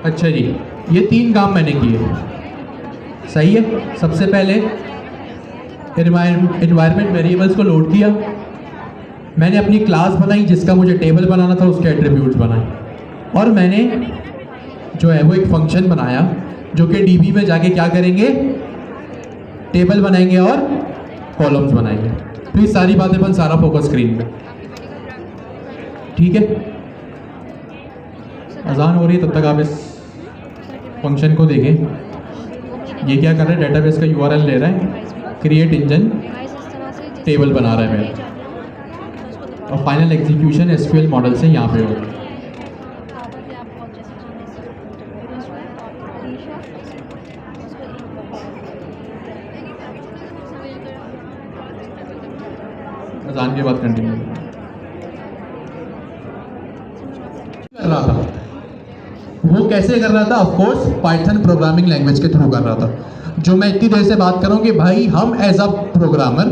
अच्छा जी, ये तीन काम मैंने किए, सही है। सबसे पहले एनवायरनमेंट वेरिएबल्स को लोड किया, मैंने अपनी क्लास बनाई जिसका मुझे टेबल बनाना था, उसके एट्रीब्यूट्स बनाए, और मैंने जो है वो एक फंक्शन बनाया जो कि डीबी में जाके क्या करेंगे, टेबल बनाएंगे और कॉलम्स बनाएंगे। तो ये सारी बातें अपन सारा फोकस स्क्रीन पे, ठीक है। अजान हो रही है, तब तक आप इस फंक्शन को देखें। ये क्या कर रहा है, डेटाबेस का यूआरएल ले रहा है, क्रिएट इंजन टेबल बना रहा है मेरा, और फाइनल एग्जीक्यूशन एसक्यूएल मॉडल से यहाँ पे होगा। अजान के बाद कंटिन्यू कर रहा था। वो कैसे कर रहा था, of course Python programming language के थ्रू कर रहा था। जो मैं इतनी देर से बात कर रहा हूँ कि भाई हम एज अ प्रोग्रामर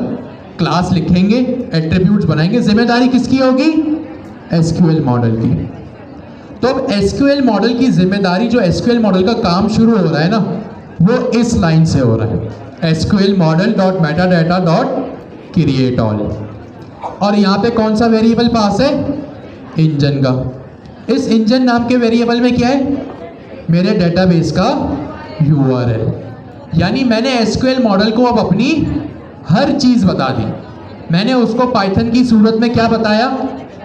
क्लास लिखेंगे, एट्रीब्यूट्स बनाएंगे, जिम्मेदारी किसकी होगी, एसक्यूएल मॉडल की। तो अब एसक्यूएल मॉडल की जिम्मेदारी, जो एसक्यूएल मॉडल का काम शुरू हो रहा है ना, वो इस लाइन से हो रहा है, SQL model dot Meta data dot create all. और यहाँ पे कौन सा वेरिएबल पास है, इंजन का। इस इंजन नाम के वेरिएबल में क्या है, मेरे डेटाबेस का यूआरएल। यानी मैंने एसक्यूएल मॉडल को अब अपनी हर चीज़ बता दी। मैंने उसको पाइथन की सूरत में क्या बताया,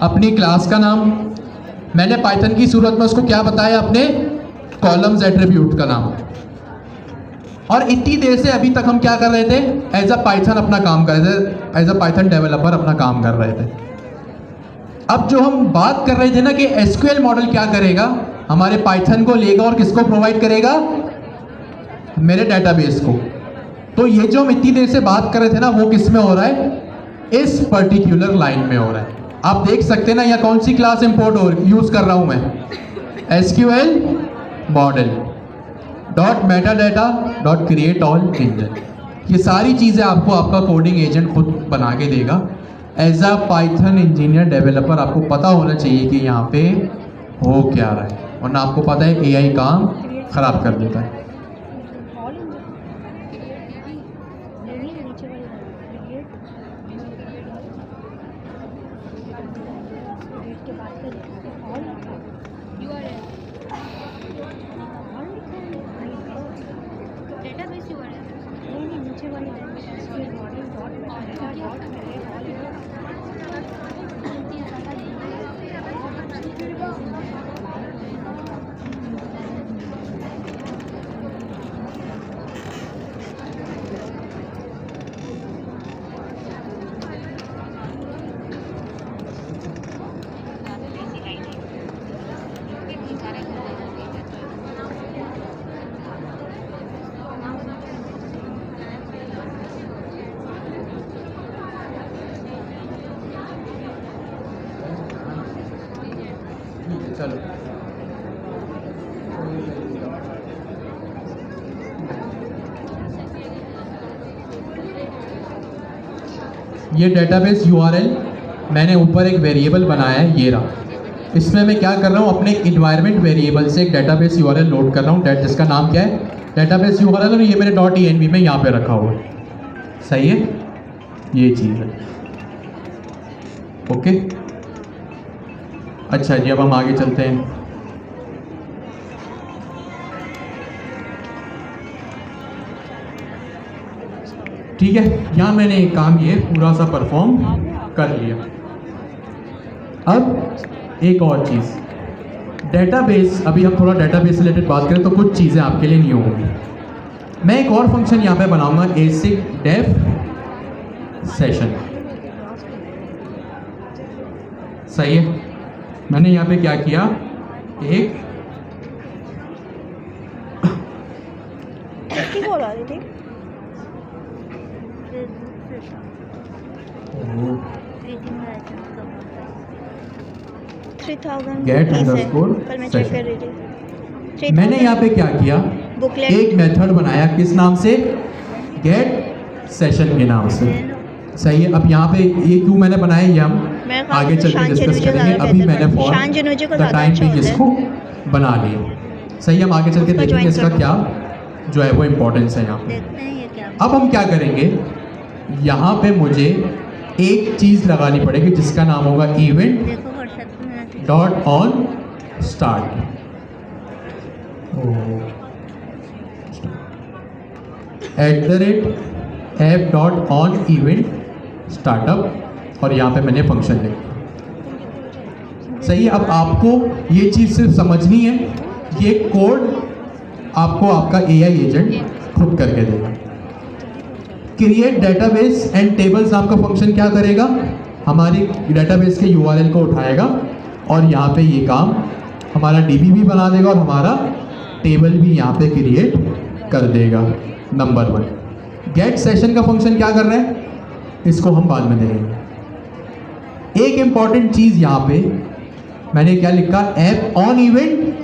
अपनी क्लास का नाम। मैंने पाइथन की सूरत में उसको क्या बताया, अपने कॉलम्स एट्रीब्यूट का नाम। और इतनी देर से अभी तक हम क्या कर रहे थे, एज अ पाइथन अपना काम कर रहे थे, एज अ पाइथन डेवलपर अपना काम कर रहे थे। अब जो हम बात कर रहे थे ना कि एसक्यूएल मॉडल क्या करेगा, हमारे पाइथन को लेगा और किसको प्रोवाइड करेगा, मेरे डेटाबेस को। तो ये जो हम इतनी देर से बात कर रहे थे ना, वो किस में हो रहा है, इस पर्टिकुलर लाइन में हो रहा है। आप देख सकते हैं ना, या कौन सी क्लास इंपोर्ट यूज कर रहा हूं मैं, SQL model dot Meta data dot create all engine. ये सारी चीज़ें आपको आपका कोडिंग एजेंट खुद बना के देगा। As a Python engineer developer आपको पता होना चाहिए कि यहाँ पे हो क्या रहा है, वरना आपको पता है एआई काम खराब कर देता है। डेटाबेस यूआरएल ये डेटाबेस यूआरएल मैंने ऊपर एक वेरिएबल बनाया है, ये रहा। इसमें मैं क्या कर रहा हूँ, अपने इन्वायरमेंट वेरिएबल से एक डेटाबेस यूआरएल लोड कर रहा हूँ, जिसका नाम क्या है, डेटाबेस यूआरएल, और ये मेरे .env में यहाँ पे रखा हुआ है। सही है, ये चीज़ है। ओके, अच्छा जी, अब हम आगे चलते हैं। ठीक है, यहाँ मैंने एक काम ये पूरा सा परफॉर्म कर लिया। अब एक और चीज़, डेटाबेस, अभी हम थोड़ा डेटाबेस रिलेटेड बात करें तो कुछ चीज़ें आपके लिए न्यू होंगी। मैं एक और फंक्शन यहाँ पे बनाऊंगा, एसिक डेफ सेशन। सही है, मैंने यहाँ पे क्या किया, एक किसकी कॉल आ रही थी? Get underscore कल मैं चेक session। कर रही थी। मैंने यहाँ पे क्या किया, बुकलेट एक मेथड बनाया, किस नाम से, गेट सेशन के नाम से। सही है, अब यहाँ पे ये क्यों मैंने बनाया, ये हम आगे चल के डिस्कस करेंगे। अभी मैंने फॉर द टाइम पे इसको बना लिया। सही है, हम आगे चल के देखेंगे इसका क्या जो है वो इम्पोर्टेंस है यहाँ पे। देखते हैं ये क्या। अब हम क्या करेंगे, यहाँ पे मुझे एक चीज़ लगानी पड़ेगी जिसका नाम होगा इवेंट देखो व्हाट्सएप में dot on start. @app dot on event startup, और यहाँ पे मैंने फंक्शन लिखा। सही है, अब आपको ये चीज़ सिर्फ समझनी है, ये कोड आपको आपका AI एजेंट खुद करके देगा। क्रिएट डेटाबेस एंड टेबल्स नाम का फंक्शन क्या करेगा, हमारी डेटाबेस के URL को उठाएगा और यहाँ पे ये काम हमारा DB भी बना देगा और हमारा टेबल भी यहाँ पे क्रिएट कर देगा। नंबर 1, गेट सेशन का फंक्शन क्या कर रहा है, इसको हम बाद में देखेंगे। एक इंपॉर्टेंट चीज़ यहाँ पे मैंने क्या लिखा, ऐप ऑन इवेंट,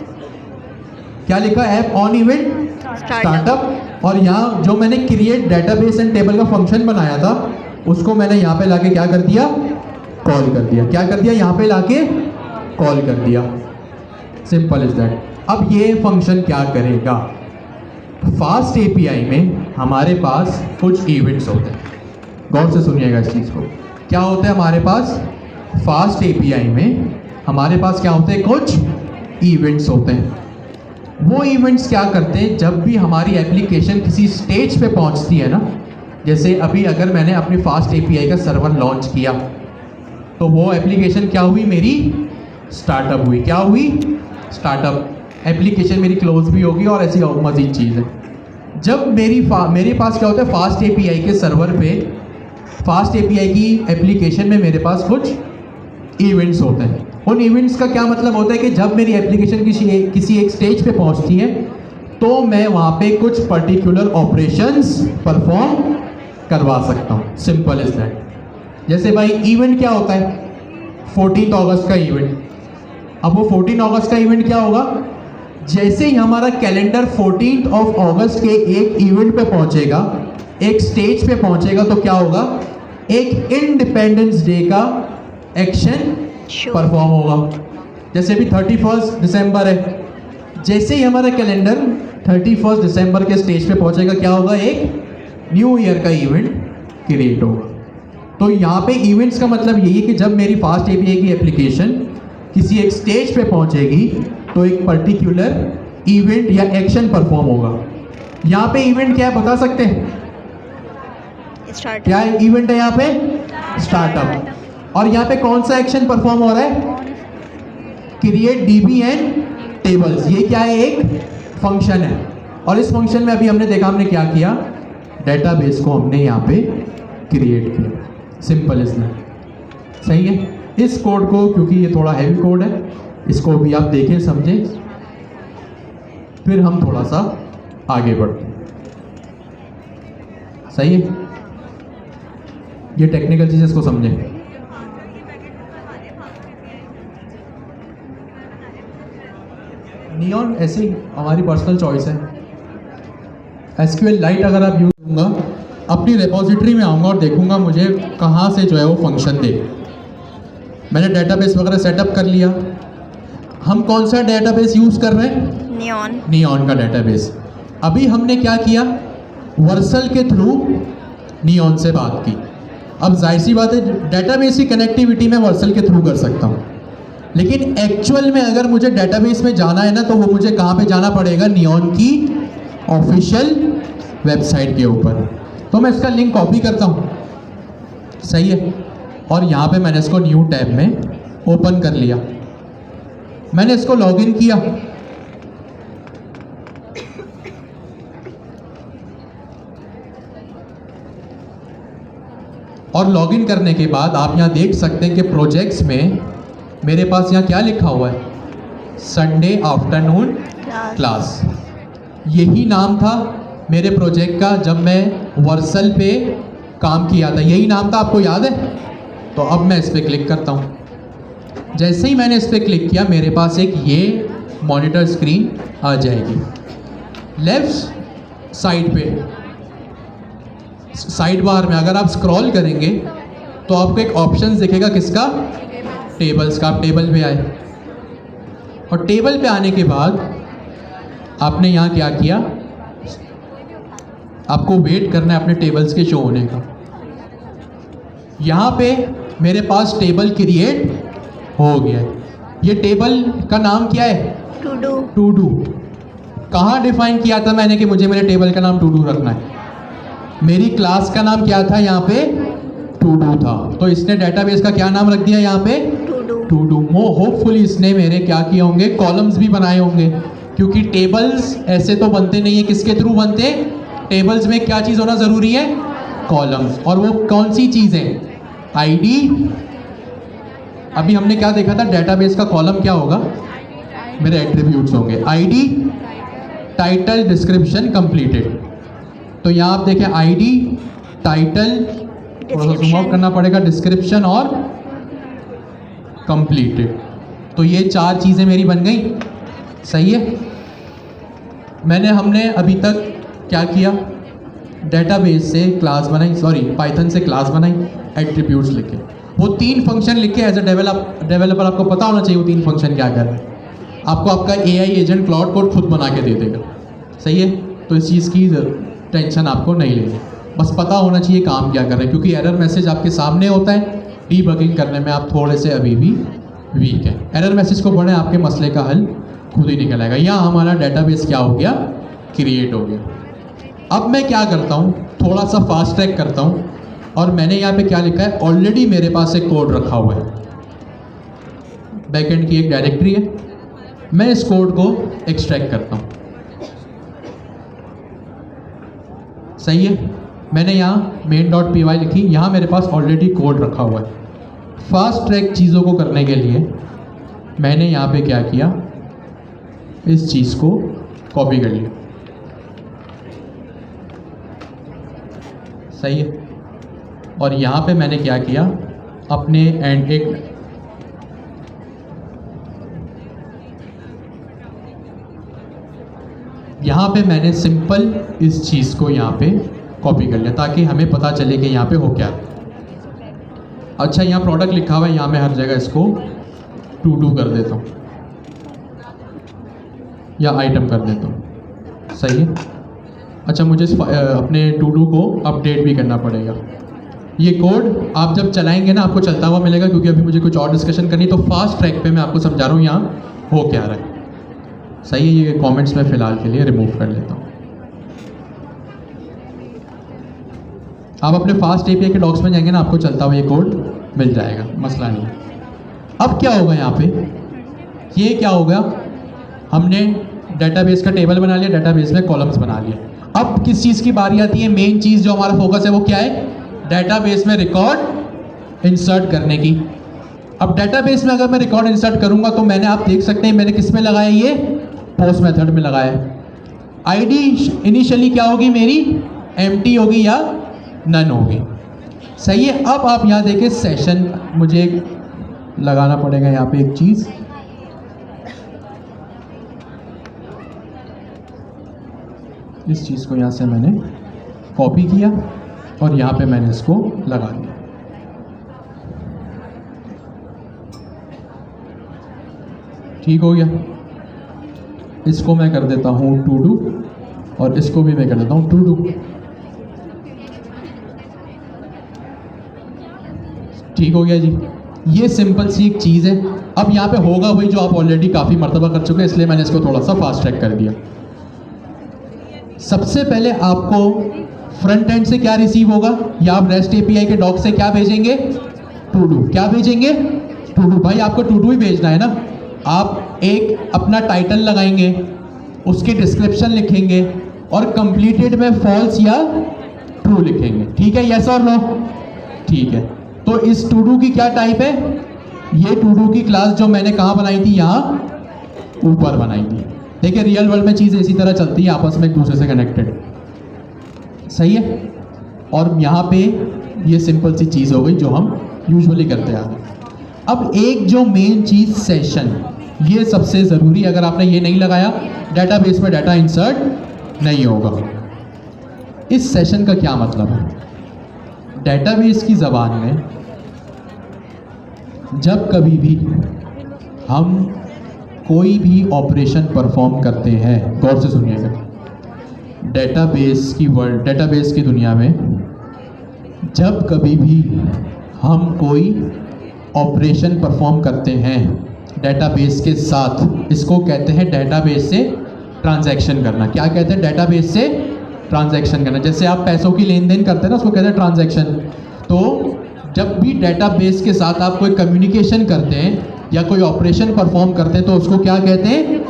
क्या लिखा, ऐप ऑन इवेंट स्टार्टअप। और यहाँ जो मैंने क्रिएट डेटाबेस एंड टेबल का फंक्शन बनाया था उसको मैंने यहाँ पे लाके क्या कर दिया, कॉल कर दिया। क्या कर दिया, यहाँ पे लाके कॉल कर दिया। Simple is that. अब ये फंक्शन क्या करेगा, फास्ट API में हमारे पास कुछ इवेंट्स होते हैं, गौर से सुनिएगा इस चीज़ को। क्या होता है हमारे पास, फास्ट API में हमारे पास क्या होते हैं, कुछ इवेंट्स होते हैं। वो इवेंट्स क्या करते हैं, जब भी हमारी एप्लीकेशन किसी स्टेज पे पहुंचती है ना, जैसे अभी अगर मैंने अपनी फास्ट API का सर्वर लॉन्च किया तो वो एप्लीकेशन क्या हुई, मेरी स्टार्टअप हुई। क्या हुई, स्टार्टअप। एप्लीकेशन मेरी क्लोज भी होगी और ऐसी मज़ीद चीज़ है। जब मेरे पास क्या होता है, फास्ट API के सर्वर पे, फास्ट API की एप्लीकेशन में मेरे पास कुछ इवेंट्स होते हैं। उन इवेंट्स का क्या मतलब होता है कि जब मेरी एप्लीकेशन किसी एक स्टेज पे पहुंचती है तो मैं वहाँ पे कुछ पर्टिकुलर ऑपरेशंस परफॉर्म करवा सकता हूँ। Simple is that. जैसे भाई इवेंट क्या होता है, 14 अगस्त का इवेंट। अब वो 14 अगस्त का इवेंट क्या होगा, जैसे ही हमारा कैलेंडर 14 अगस्त के एक इवेंट पे पहुंचेगा, एक स्टेज पे पहुंचेगा, तो क्या होगा, एक इंडिपेंडेंस डे का एक्शन परफॉर्म होगा। जैसे भी 31 दिसंबर है, जैसे ही हमारा कैलेंडर 31 दिसंबर के स्टेज पे पहुंचेगा, क्या होगा, एक न्यू ईयर का इवेंट क्रिएट होगा। तो यहाँ पे इवेंट्स का मतलब यही है कि जब मेरी फास्ट API की एप्लीकेशन किसी एक स्टेज पे पहुंचेगी तो एक पर्टिकुलर इवेंट या एक्शन परफॉर्म होगा। यहाँ पे इवेंट क्या है बता सकते हैं, क्या है इवेंट है यहाँ पे, स्टार्टअप। और यहाँ पे कौन सा एक्शन परफॉर्म हो रहा है, क्रिएट DB एंड टेबल्स। ये क्या है, एक फंक्शन है। और इस फंक्शन में अभी हमने देखा, हमने क्या किया, डेटाबेस को हमने यहाँ पे क्रिएट किया। Simple is that. सही है। इस कोड को, क्योंकि ये थोड़ा हैवी कोड है, इसको भी आप देखें समझें, फिर हम थोड़ा सा आगे बढ़ते हैं। सही है, ये टेक्निकल चीज़, इसको समझें। नियॉन ऐसी हमारी पर्सनल चॉइस है। SQL लाइट अगर आप यूज़ करूँगा अपनी रिपोजिटरी में आऊँगा और देखूँगा मुझे कहाँ से जो है वो फंक्शन दे। मैंने डेटाबेस वगैरह सेटअप कर लिया। हम कौन सा डेटाबेस यूज़ कर रहे हैं? नियॉन। नियॉन का डेटाबेस। अभी हमने क्या किया, वर्सल के थ्रू नियॉन से बात की। अब जाहिर सी बात है डेटाबेस की कनेक्टिविटी मैं वर्सल के थ्रू कर सकता हूँ, लेकिन एक्चुअल में अगर मुझे डेटाबेस में जाना है ना तो वो मुझे कहाँ पे जाना पड़ेगा? नियॉन की ऑफिशियल वेबसाइट के ऊपर। तो मैं इसका लिंक कॉपी करता हूँ, सही है, और यहाँ पे मैंने इसको न्यू टैब में ओपन कर लिया। मैंने इसको लॉगिन किया। और लॉगिन करने के बाद आप यहाँ देख सकते हैं कि प्रोजेक्ट्स में मेरे पास यहाँ क्या लिखा हुआ है? Sunday afternoon class. यही नाम था मेरे प्रोजेक्ट का जब मैं वर्सल पे काम किया था, यही नाम था, आपको याद है? तो अब मैं इस पर क्लिक करता हूँ। जैसे ही मैंने इस पर क्लिक किया मेरे पास एक ये मॉनिटर स्क्रीन आ जाएगी। लेफ्ट साइड पे साइड बार में अगर आप स्क्रॉल करेंगे तो आपको एक ऑप्शन दिखेगा, किसका? टेबल्स का। आप टेबल पे आए और टेबल पे आने के बाद आपने यहाँ क्या किया, आपको वेट करना है अपने टेबल्स के शो होने का। यहाँ पे मेरे पास टेबल क्रिएट हो गया है। ये टेबल का नाम क्या है? To do. कहाँ डिफाइन किया था मैंने कि मुझे मेरे टेबल का नाम टू डू रखना है? मेरी क्लास का नाम क्या था? यहाँ पे टू डू था, तो इसने डेटाबेस का क्या नाम रख दिया यहाँ पे? To do. होपफुली इसने मेरे क्या किए होंगे? कॉलम्स भी बनाए होंगे, क्योंकि टेबल्स ऐसे तो बनते नहीं है। किसके थ्रू बनते हैं? टेबल्स में क्या चीज़ होना ज़रूरी है? कॉलम्स। और वो कौन सी चीज़ें? आईडी। अभी हमने क्या देखा था? डेटाबेस का कॉलम क्या होगा? मेरे एट्रीब्यूट्स होंगे, आईडी, टाइटल, डिस्क्रिप्शन, कंप्लीटेड। तो यहाँ आप देखें आईडी, टाइटल, थोड़ा सा जूम आउट करना पड़ेगा, डिस्क्रिप्शन और कंप्लीटेड। तो ये 4 चीज़ें मेरी बन गई, सही है। हमने अभी तक क्या किया? डेटाबेस से क्लास बनाई, सॉरी पाइथन से क्लास बनाई, एट्रीब्यूट्स लिखे, वो 3 फंक्शन लिखे। एज अ डेवलपर आपको पता होना चाहिए वो 3 फंक्शन क्या कर रहे हैं। आपको आपका एआई एजेंट क्लाउड कोड खुद बना के दे देगा, सही है। तो इस चीज़ की टेंशन आपको नहीं लेनी, बस पता होना चाहिए काम क्या कर रहे हैं, क्योंकि एरर मैसेज आपके सामने होता है। डीबगिंग करने में आप थोड़े से अभी भी वीक हैं। एरर मैसेज को पढ़ें, आपके मसले का हल खुद ही निकल आएगा। यहाँ हमारा डेटाबेस क्या हो गया? क्रिएट हो गया। अब मैं क्या करता हूँ, थोड़ा सा फास्ट ट्रैक करता हूँ, और मैंने यहाँ पे क्या लिखा है? ऑलरेडी मेरे पास एक कोड रखा हुआ है, बैकएंड की एक डायरेक्टरी है। मैं इस कोड को एक्सट्रैक्ट करता हूँ, सही है। मैंने यहाँ main.py लिखी, यहाँ मेरे पास ऑलरेडी कोड रखा हुआ है। फास्ट ट्रैक चीज़ों को करने के लिए मैंने यहाँ पे क्या किया? इस चीज़ को कॉपी कर लिया, सही है। और यहाँ पे मैंने क्या किया? अपने एंड एक यहाँ पे मैंने सिंपल इस चीज़ को यहाँ पे कॉपी कर लिया, ताकि हमें पता चले कि यहाँ पे हो क्या है। अच्छा, यहाँ प्रोडक्ट लिखा हुआ है, यहाँ मैं हर जगह इसको टू डू कर देता हूँ या आइटम कर देता हूँ, सही है। अच्छा, मुझे अपने टू डू को अपडेट भी करना पड़ेगा। ये कोड आप जब चलाएंगे ना आपको चलता हुआ मिलेगा, क्योंकि अभी मुझे कुछ और डिस्कशन करनी, तो फास्ट ट्रैक पे मैं आपको समझा रहा हूँ यहाँ हो क्या रहा है, सही है। ये कमेंट्स में फ़िलहाल के लिए रिमूव कर लेता हूँ। आप अपने फास्ट एपीआई के डॉक्स में जाएंगे ना, आपको चलता हुआ ये कोड मिल जाएगा, मसला नहीं। अब क्या होगा यहाँ पे? ये क्या होगा? हमने डेटाबेस का टेबल बना लिया, डेटाबेस में कॉलम्स बना लिया। अब किस चीज़ की बारी आती है? मेन चीज़ जो हमारा फोकस है वो क्या है? डेटाबेस में रिकॉर्ड इंसर्ट करने की। अब डेटाबेस में अगर मैं रिकॉर्ड इंसर्ट करूंगा तो मैंने, आप देख सकते हैं मैंने किस में लगाया? ये पोस्ट मेथड में लगाया है। आईडी इनिशियली क्या होगी मेरी? एम्प्टी होगी या नन होगी, सही है। अब आप यहाँ देखें सेशन, मुझे लगाना पड़ेगा यहाँ पे एक चीज़, इस चीज़ को यहाँ से मैंने कॉपी किया, और यहाँ पे मैंने इसको लगा दिया। ठीक हो गया। इसको मैं कर देता हूँ टू डू और इसको भी मैं कर देता हूँ टू डू। ठीक हो गया जी। ये सिंपल सी एक चीज़ है। अब यहाँ पे होगा वही जो आप ऑलरेडी काफ़ी मर्तबा कर चुके हैं, इसलिए मैंने इसको थोड़ा सा फास्ट ट्रैक कर दिया। सबसे पहले आपको फ्रंट एंड से क्या रिसीव होगा, या आप रेस्ट एपीआई के डॉक से क्या भेजेंगे, टू डू। क्या भेजेंगे, टू डू। भाई आपको टू डू ही भेजना है ना। आप एक अपना टाइटल लगाएंगे, उसकी डिस्क्रिप्शन लिखेंगे और कंप्लीटेड में फॉल्स या ट्रू लिखेंगे। ठीक है, यस और नो? ठीक है। तो इस टू डू की क्या टाइप है, ये टू डू की क्लास जो मैंने कहाँ बनाई थी, यहाँ ऊपर बनाई थी। देखिए रियल वर्ल्ड में चीज़ें इसी तरह चलती है, आपस में एक दूसरे से कनेक्टेड। सही है। और यहाँ पे ये सिंपल सी चीज़ हो गई जो हम यूजुअली करते आ रहे हैं। अब एक जो मेन चीज़ सेशन, ये सबसे ज़रूरी। अगर आपने ये नहीं लगाया, डेटाबेस में डाटा इंसर्ट नहीं होगा। इस सेशन का क्या मतलब है, डेटाबेस की ज़बान में जब कभी भी हम कोई भी ऑपरेशन परफॉर्म करते हैं, गौर से सुनिएगा, डेटाबेस की दुनिया में जब कभी भी हम कोई ऑपरेशन परफॉर्म करते हैं डेटाबेस के साथ, इसको कहते हैं डेटाबेस से ट्रांजैक्शन करना। क्या कहते हैं, डेटाबेस से ट्रांजैक्शन करना। जैसे आप पैसों की लेन देन करते हैं ना, उसको कहते हैं ट्रांजैक्शन। तो जब भी डेटाबेस के साथ आप कोई कम्युनिकेशन करते हैं या कोई ऑपरेशन परफॉर्म करते हैं, तो उसको क्या कहते हैं,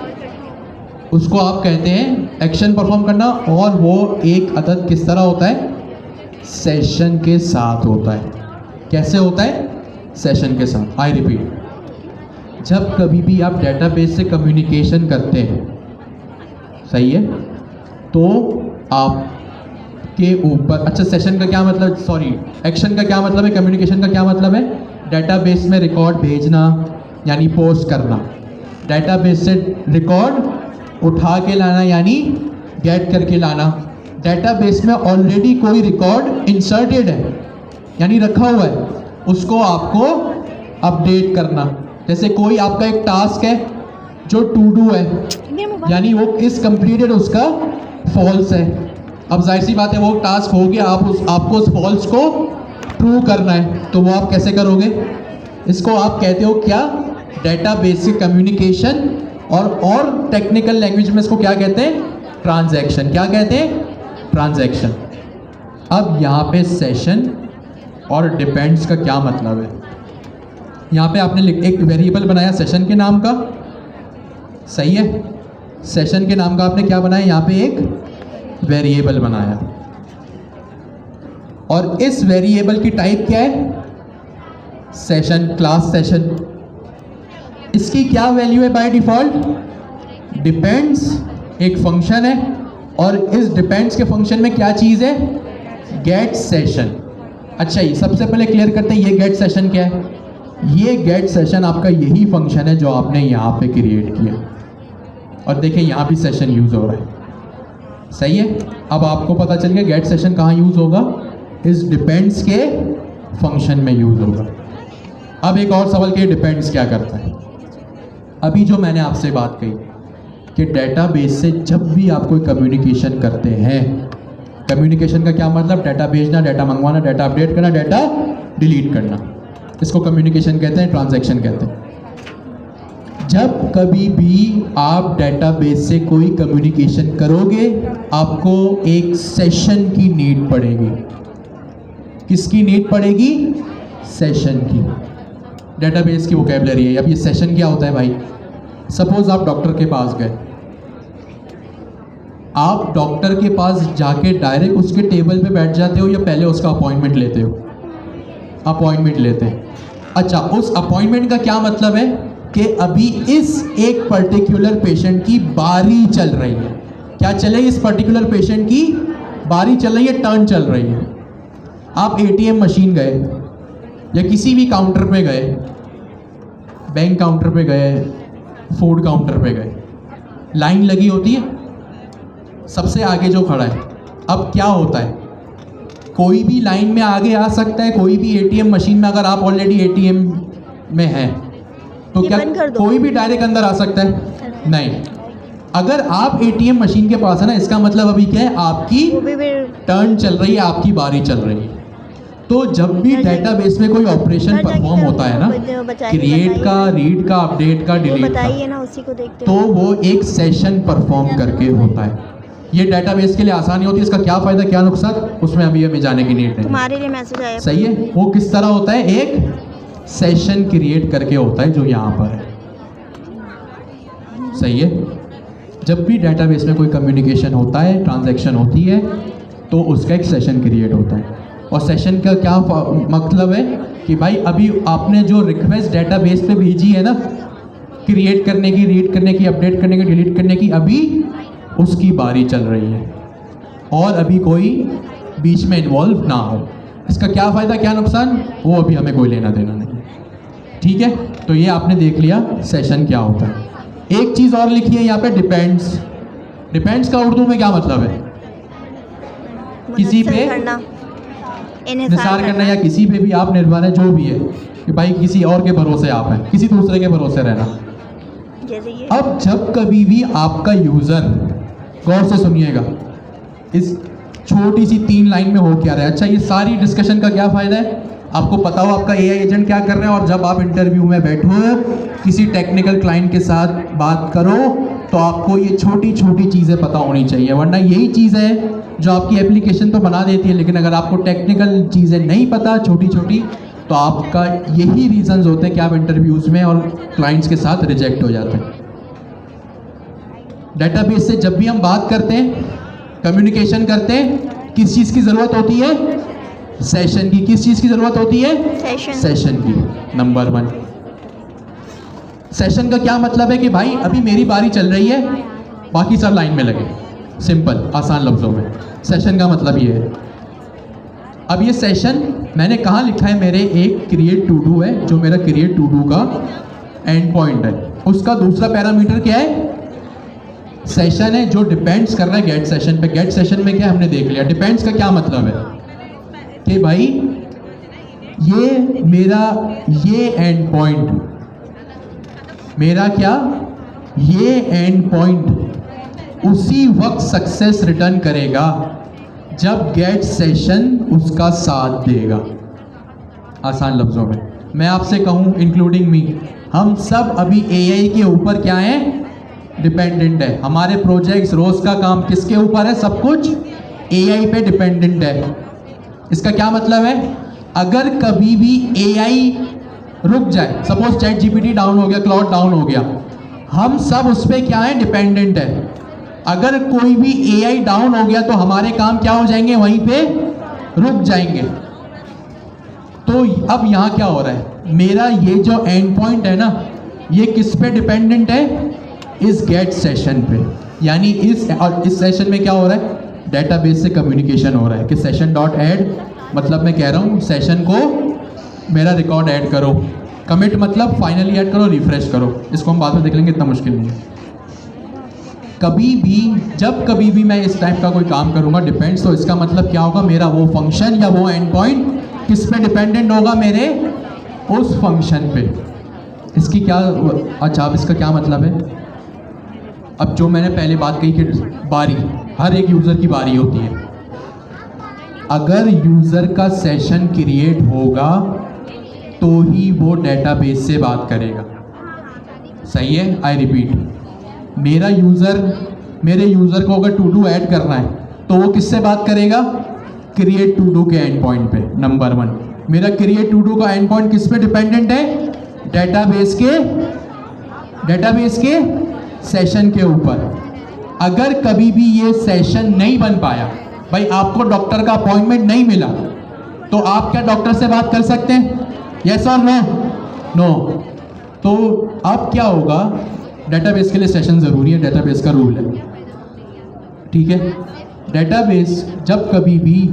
उसको आप कहते हैं एक्शन परफॉर्म करना। और वो एक अदद किस तरह होता है, सेशन के साथ होता है। कैसे होता है, सेशन के साथ। आई रिपीट, जब कभी भी आप डेटाबेस से कम्युनिकेशन करते हैं, सही है, तो आप के ऊपर, अच्छा सेशन का क्या मतलब, सॉरी एक्शन का क्या मतलब है, कम्युनिकेशन का क्या मतलब है, डेटाबेस में रिकॉर्ड भेजना यानी पोस्ट करना, डेटाबेस से रिकॉर्ड उठा के लाना यानी गेट करके लाना, डेटाबेस में ऑलरेडी कोई रिकॉर्ड इंसर्टेड है यानी रखा हुआ है, उसको आपको अपडेट करना। जैसे कोई आपका एक टास्क है जो टू डू है, यानी वो इस कंप्लीटेड, उसका फॉल्स है। अब जाहिर सी बात है वो टास्क हो गया, आपको उस फॉल्स को ट्रू करना है, तो वो आप कैसे करोगे, इसको आप कहते हो क्या, डेटाबेस से कम्युनिकेशन। और टेक्निकल लैंग्वेज में इसको क्या कहते हैं, ट्रांजैक्शन। क्या कहते हैं, ट्रांजैक्शन। अब यहाँ पे सेशन और डिपेंड्स का क्या मतलब है, यहाँ पे आपने एक वेरिएबल बनाया सेशन के नाम का, सही है, सेशन के नाम का आपने क्या बनाया, यहाँ पे एक वेरिएबल बनाया। और इस वेरिएबल की टाइप क्या है, सेशन, क्लास सेशन। इसकी क्या वैल्यू है बाय डिफॉल्ट, डिपेंड्स एक फंक्शन है, और इस डिपेंड्स के फंक्शन में क्या चीज़ है, गेट सेशन। अच्छा, ये सबसे पहले क्लियर करते हैं, ये गेट सेशन क्या है। ये गेट सेशन आपका यही फंक्शन है जो आपने यहाँ पे क्रिएट किया, और देखें यहाँ भी सेशन यूज़ हो रहा है, सही है। अब आपको पता चल गया गेट सेशन कहाँ यूज़ होगा, इस डिपेंड्स के फंक्शन में यूज़ होगा। अब एक और सवाल कि डिपेंड्स क्या करता है। अभी जो मैंने आपसे बात कही कि डेटाबेस से जब भी आप कोई कम्युनिकेशन करते हैं, कम्युनिकेशन का क्या मतलब, डाटा भेजना, डाटा मंगवाना, डाटा अपडेट करना, डाटा डिलीट करना, इसको कम्युनिकेशन कहते हैं, ट्रांजैक्शन कहते हैं। जब कभी भी आप डेटाबेस से कोई कम्युनिकेशन करोगे, आपको एक सेशन की नीड पड़ेगी। किसकी नीड पड़ेगी, सेशन की। डेटाबेस की वोकैबुलरी है। अब ये सेशन क्या होता है भाई, सपोज आप डॉक्टर के पास गए, आप डॉक्टर के पास जाके डायरेक्ट उसके टेबल पे बैठ जाते हो या पहले उसका अपॉइंटमेंट लेते हो, अपॉइंटमेंट लेते हैं। अच्छा, उस अपॉइंटमेंट का क्या मतलब है कि अभी इस एक पर्टिकुलर पेशेंट की बारी चल रही है। क्या चल रही है, इस पर्टिकुलर पेशेंट की बारी चल रही है, टर्न चल रही है। आप एटीएम मशीन गए या किसी भी काउंटर पे गए, बैंक काउंटर पे गए, फूड काउंटर पे गए, लाइन लगी होती है, सबसे आगे जो खड़ा है, अब क्या होता है, कोई भी लाइन में आगे आ सकता है, कोई भी एटीएम मशीन में, अगर आप ऑलरेडी एटीएम में हैं तो ये क्या बंद कर दो। कोई भी डायरेक्ट अंदर आ सकता है? नहीं। अगर आप एटीएम मशीन के पास है ना, इसका मतलब अभी क्या है, आपकी वो भी फिर टर्न चल रही है, आपकी बारी चल रही है। तो जब भी डेटाबेस में कोई ऑपरेशन घर जाके परफॉर्म होता है ना, बताइए, क्रिएट का, रीड का, अपडेट का, वो डिलीट का, बताइए ना, उसी को देखते तो वो एक सेशन परफॉर्म करके होता है। ये डेटाबेस के लिए आसानी होती है। इसका क्या फ़ायदा क्या नुकसान, उसमें अभी हमें जाने की नीड नहीं। तुम्हारे लिए मैसेज आया। सही है। वो किस तरह होता है, एक सेशन क्रिएट करके होता है, जो यहाँ पर है। सही है। जब भी डेटाबेस में कोई कम्युनिकेशन होता है, ट्रांजैक्शन होती है, तो उसका एक सेशन क्रिएट होता है। और सेशन का क्या मतलब है कि भाई अभी आपने जो रिक्वेस्ट डेटाबेस पे भेजी है ना, क्रिएट करने की, रीड करने की, अपडेट करने की, डिलीट करने की, अभी उसकी बारी चल रही है और अभी कोई बीच में इन्वॉल्व ना हो। इसका क्या फ़ायदा क्या नुकसान, वो अभी हमें कोई लेना देना नहीं। ठीक है। तो ये आपने देख लिया सेशन क्या होता है। एक चीज़ और लिखी है यहाँ पे, डिपेंड्स। डिपेंड्स का उर्दू में क्या मतलब है? किसी पे निसार करना, या किसी पे भी आप निर्भर है, जो भी है, कि भाई किसी और के भरोसे आप हैं, किसी दूसरे के भरोसे रहना। जैसे ये अब जब कभी भी आपका यूज़र, गौर से सुनिएगा, इस छोटी सी 3 लाइन में हो क्या रहा है। अच्छा, ये सारी डिस्कशन का क्या फ़ायदा है, आपको पता हो आपका एआई एजेंट क्या कर रहा है, और जब आप इंटरव्यू में बैठो, किसी टेक्निकल क्लाइंट के साथ बात करो, तो आपको ये छोटी छोटी चीज़ें पता होनी चाहिए। वरना यही चीज़ है जो आपकी एप्लीकेशन तो बना देती है, लेकिन अगर आपको टेक्निकल चीज़ें नहीं पता छोटी छोटी, तो आपका यही रीजंस होते हैं कि आप इंटरव्यूज़ में और क्लाइंट्स के साथ रिजेक्ट हो जाते हैं। डेटाबेस से जब भी हम बात करते हैं, कम्युनिकेशन करते हैं, किस चीज़ की ज़रूरत होती है, सेशन की। किस चीज़ की ज़रूरत होती है, सेशन की। नंबर 1, सेशन का क्या मतलब है कि भाई अभी मेरी बारी चल रही है, बाकी सब लाइन में लगे। सिंपल, आसान लफ्ज़ों में सेशन का मतलब ये है। अब ये सेशन मैंने कहाँ लिखा है, मेरे एक क्रिएट टू डू है, जो मेरा क्रिएट टू डू का एंड पॉइंट है। उसका दूसरा पैरामीटर क्या है, सेशन है, जो डिपेंड्स कर रहा है गेट सेशन पे। गेट सेशन में क्या हमने देख लिया। डिपेंड्स का क्या मतलब है कि भाई ये मेरा ये एंड पॉइंट, मेरा क्या, ये एंड पॉइंट उसी वक्त सक्सेस रिटर्न करेगा जब गेट सेशन उसका साथ देगा। आसान लफ्ज़ों में मैं आपसे कहूँ, इंक्लूडिंग मी, हम सब अभी एआई के ऊपर क्या हैं, डिपेंडेंट है। हमारे प्रोजेक्ट्स, रोज़ का काम किसके ऊपर है, सब कुछ एआई पे डिपेंडेंट है। इसका क्या मतलब है, अगर कभी भी एआई रुक जाए, सपोज चैट जीपीटी डाउन हो गया, क्लाउड डाउन हो गया, हम सब उस पर क्या है, डिपेंडेंट है। अगर कोई भी एआई डाउन हो गया तो हमारे काम क्या हो जाएंगे, वहीं पे रुक जाएंगे। तो अब यहाँ क्या हो रहा है, मेरा ये जो एंड पॉइंट है ना, ये किस पे डिपेंडेंट है, इस गेट सेशन पे। यानी इस सेशन में क्या हो रहा है, डेटाबेस से कम्युनिकेशन हो रहा है कि सेशन डॉट ऐड, मतलब मैं कह रहा हूँ सेशन को मेरा रिकॉर्ड ऐड करो। कमिट मतलब फाइनली ऐड करो, रिफ्रेश करो। इसको हम बाद में देख लेंगे, इतना मुश्किल नहीं है। कभी भी जब कभी भी मैं इस टाइप का कोई काम करूँगा डिपेंड्स, तो इसका मतलब क्या होगा, मेरा वो फंक्शन या वो एंड पॉइंट किस पे डिपेंडेंट होगा, मेरे उस फंक्शन पे। इसकी क्या, अच्छा अब इसका क्या मतलब है, अब जो मैंने पहले बात कही कि बारी, हर एक यूज़र की बारी होती है। अगर यूज़र का सेशन क्रिएट होगा तो ही वो डेटाबेस से बात करेगा। सही है। आई रिपीट, मेरे यूज़र को अगर टू डू ऐड करना है तो वो किससे बात करेगा, क्रिएट टू डू के एंड पॉइंट पे। नंबर 1, मेरा क्रिएट टू डू का एंड पॉइंट किस पे डिपेंडेंट है, डेटाबेस के सेशन के ऊपर। अगर कभी भी ये सेशन नहीं बन पाया, भाई आपको डॉक्टर का अपॉइंटमेंट नहीं मिला, तो आप क्या डॉक्टर से बात कर सकते हैं, यस और नो? नो। तो अब क्या होगा, डेटाबेस के लिए सेशन ज़रूरी है, डेटाबेस का रूल है। ठीक है। डेटाबेस जब कभी भी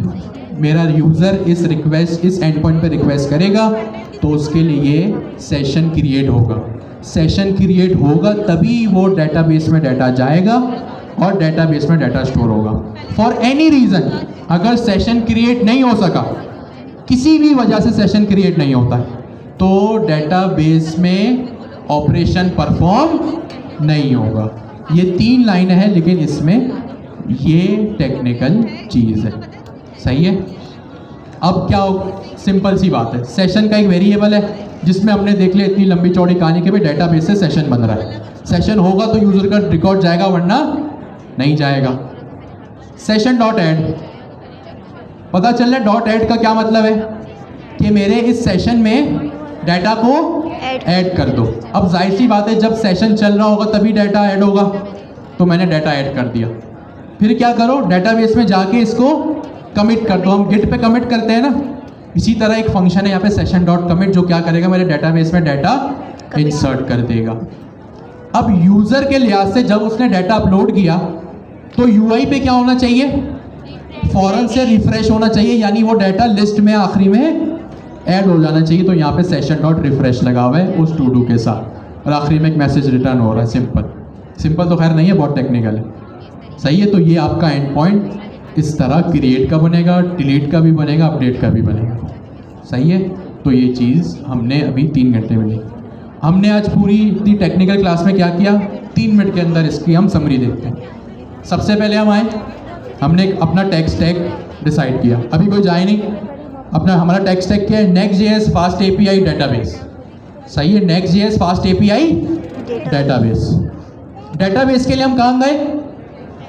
मेरा यूज़र इस एंड पॉइंट पे रिक्वेस्ट करेगा तो उसके लिए सेशन क्रिएट होगा। सेशन क्रिएट होगा तभी वो डेटाबेस में डाटा जाएगा और डेटाबेस में डाटा स्टोर होगा। फॉर एनी रीज़न अगर सेशन क्रिएट नहीं हो सका, किसी भी वजह से सेशन क्रिएट नहीं होता है, तो डेटाबेस में ऑपरेशन परफॉर्म नहीं होगा। ये 3 लाइन है, लेकिन इसमें ये टेक्निकल चीज़ है। सही है। अब क्या हो, सिंपल सी बात है, सेशन का एक वेरिएबल है जिसमें हमने देख लिया इतनी लंबी चौड़ी कहानी के भी डेटाबेस से सेशन बन रहा है। सेशन होगा तो यूज़र का रिकॉर्ड जाएगा, वरना नहीं जाएगा। सेशन डॉट ऐड, पता चल रहा है डॉट ऐड का क्या मतलब है कि मेरे इस सेशन में डाटा को ऐड कर दो। अब जाहिर सी बात है, जब सेशन चल रहा होगा तभी डाटा ऐड होगा, तो मैंने डाटा ऐड कर दिया। फिर क्या करो, डेटाबेस में जाके इसको कमिट कर दो। हम गिट पे कमिट करते हैं ना, इसी तरह एक फंक्शन है यहाँ पे सेशन डॉट कमिट, जो क्या करेगा, मेरे डेटाबेस में डाटा इंसर्ट कर देगा। अब यूज़र के लिहाज से जब उसने डाटा अपलोड किया तो यूआई पे क्या होना चाहिए, फौरन से रिफ्रेश होना चाहिए, यानी वो डाटा लिस्ट में आखिरी में ऐड हो जाना चाहिए। तो यहाँ पे सेशन डॉट रिफ्रेश लगा हुआ है उस टू डू के साथ, और आखिरी में एक मैसेज रिटर्न हो रहा है। सिंपल तो खैर नहीं है, बहुत टेक्निकल है। सही है। तो ये आपका एंड पॉइंट इस तरह क्रिएट का बनेगा, डिलीट का भी बनेगा, अपडेट का भी बनेगा। सही है। तो ये चीज़ हमने अभी 3 घंटे में ली। हमने आज पूरी इतनी टेक्निकल क्लास में क्या किया, 3 मिनट के अंदर इसकी हम समरी देखते हैं। सबसे पहले हम आए, हमने अपना टेक स्टैक डिसाइड किया। अभी कोई जाए नहीं, अपना हमारा टेक स्टैक क्या है, नेक्स्ट.js फास्ट API डेटाबेस। सही है। Next.js fast API database. Database के लिए हम कहाँ गए,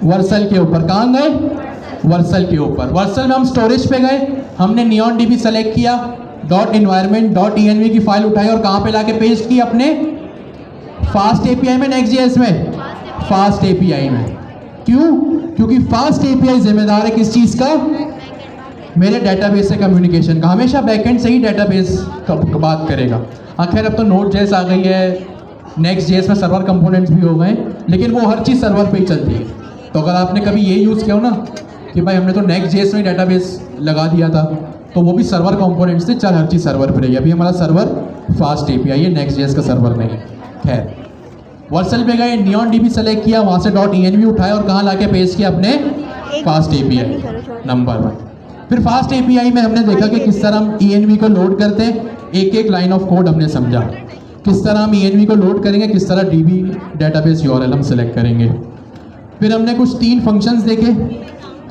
वर्सल के ऊपर। कहाँ गए, वर्सल के ऊपर। वर्सल में हम स्टोरेज पे गए, हमने NeonDB सेलेक्ट किया, .environment.env की फाइल उठाई और कहाँ पे लाके पेस्ट की, अपने फास्ट API में, नेक्स्ट.js में, फास्ट API में। क्यों, क्योंकि फास्ट API जिम्मेदार है किस चीज़ का, मेरे डेटाबेस से कम्युनिकेशन का। हमेशा बैकएंड से ही डेटाबेस का बात करेगा। आखिर अब तो Node.js आ गई है, नेक्स्ट.js में सर्वर कंपोनेंट्स भी हो गए, लेकिन वो हर चीज़ सर्वर पे ही चलती है। तो अगर आपने कभी ये यूज़ किया हो ना कि भाई हमने तो नेक्स्ट.js में डेटाबेस लगा दिया था, तो वो भी सर्वर कंपोनेंट्स थे, चल हर चीज़ सर्वर पर रही। अभी हमारा सर्वर फास्ट API है, नेक्स्ट.js का सर्वर नहीं है। खैर, वर्सल पे गए, NeonDB सेलेक्ट किया, वहाँ से .env उठाया और कहाँ लाके पेस्ट किया, अपने फास्ट API नंबर 1। फिर फास्ट API में हमने देखा कि किस तरह हम env को लोड करते हैं, एक लाइन ऑफ कोड हमने समझा। किस तरह हम env को लोड करेंगे, किस तरह DB डेटाबेस URL हम सेलेक्ट करेंगे। फिर हमने कुछ 3 फंक्शंस देखे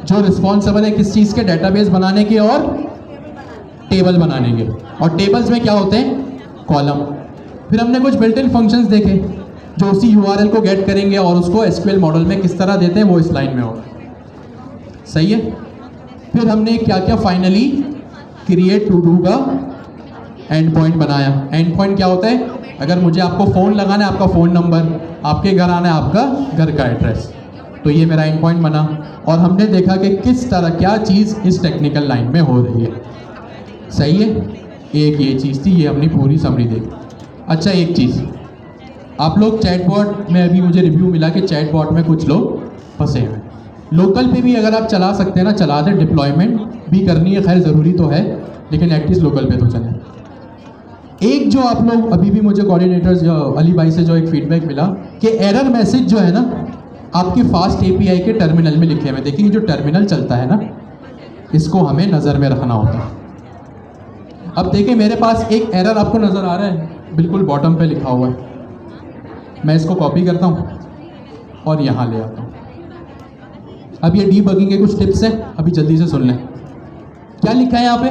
जो रिस्पॉन्सिबल है किस चीज़ के, डेटाबेस बनाने के और टेबल बनाने के। और टेबल्स में क्या होते हैं, कॉलम। फिर हमने कुछ बिल्ट इन फंक्शंस देखे जो उसी URL को गेट करेंगे और उसको SQL मॉडल में किस तरह देते हैं, वो इस लाइन में होगा। सही है। फिर हमने क्या क्या फाइनली क्रिएट टू डू का एंड पॉइंट बनाया। एंड पॉइंट क्या होता है, अगर मुझे आपको फ़ोन लगाना है, आपका फ़ोन नंबर, आपके घर आना है, आपका घर का एड्रेस, तो ये मेरा एंड पॉइंट बना। और हमने देखा कि किस तरह क्या चीज़ इस टेक्निकल लाइन में हो रही है। सही है। एक ये चीज़ थी, ये हमने पूरी समरी देखी। अच्छा, एक चीज़, आप लोग चैटबॉट में, अभी मुझे रिव्यू मिला कि चैटबॉट में कुछ लोग फंसे हुए हैं। लोकल पे भी अगर आप चला सकते हैं ना, चला दें। डिप्लॉयमेंट भी करनी है, खैर ज़रूरी तो है, लेकिन एटलीस्ट लोकल पे तो चले। एक जो आप लोग, अभी भी मुझे कोऑर्डिनेटर्स जो अली भाई से जो एक फीडबैक मिला कि एरर मैसेज जो है ना आपके फास्ट API के टर्मिनल में लिखे हुए। देखिए जो टर्मिनल चलता है ना, इसको हमें नज़र में रखना होता है। अब देखिए मेरे पास एक एरर आपको नज़र आ रहा है, बिल्कुल बॉटम पे लिखा हुआ है। मैं इसको कॉपी करता हूँ और यहाँ ले आता हूँ। अब ये डीबगिंग के कुछ टिप्स हैं, अभी जल्दी से सुन लें। क्या लिखा है यहाँ पे,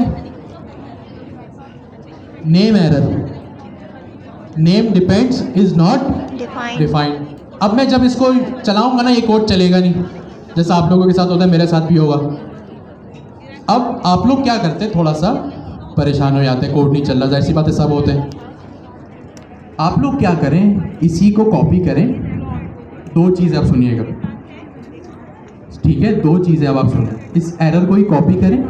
name error, name depends is not defined. अब मैं जब इसको चलाऊंगा ना, ये कोड चलेगा नहीं, जैसा आप लोगों के साथ होता है, मेरे साथ भी होगा। अब आप लोग क्या करते हैं, थोड़ा सा परेशान हो जाते हैं, कोड नहीं चल रहा, जाहिर सी बात है, सब होते हैं। आप लोग क्या करें, इसी को कॉपी करें। 2 चीज़ें आप सुनिएगा, ठीक है, 2 चीज़ें अब आप सुनें। इस एरर को ही कॉपी करें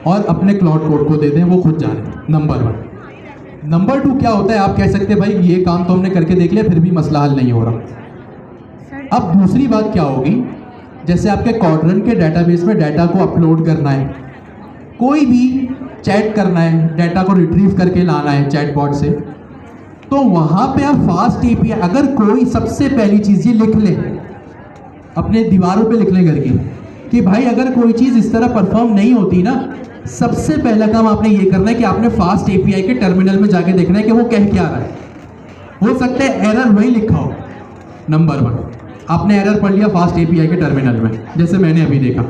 और अपने क्लाउड कोड को दे दें, वो खुद जाने। नंबर 1। नंबर 2 क्या होता है, आप कह सकते हैं भाई ये काम तो हमने करके देख लिया, फिर भी मसला हल नहीं हो रहा। अब दूसरी बात क्या होगी, जैसे आपके क्वाड्रेंट के डेटाबेस में डाटा को अपलोड करना है, कोई भी चैट करना है, डाटा को रिट्रीव करके लाना है चैटबॉट से, तो वहाँ पे आप फास्ट API, अगर कोई सबसे पहली चीज़ ये लिख ले, अपने दीवारों पे लिख लें करके कि भाई अगर कोई चीज़ इस तरह परफॉर्म नहीं होती ना, सबसे पहला काम आपने ये करना है कि आपने फास्ट एपीआई के टर्मिनल में जाके देखना है कि वो कह क्या रहा है। हो सकता है एरर वही लिखा हो। नंबर 1, आपने एरर पढ़ लिया फास्ट एपीआई के टर्मिनल में, जैसे मैंने अभी देखा।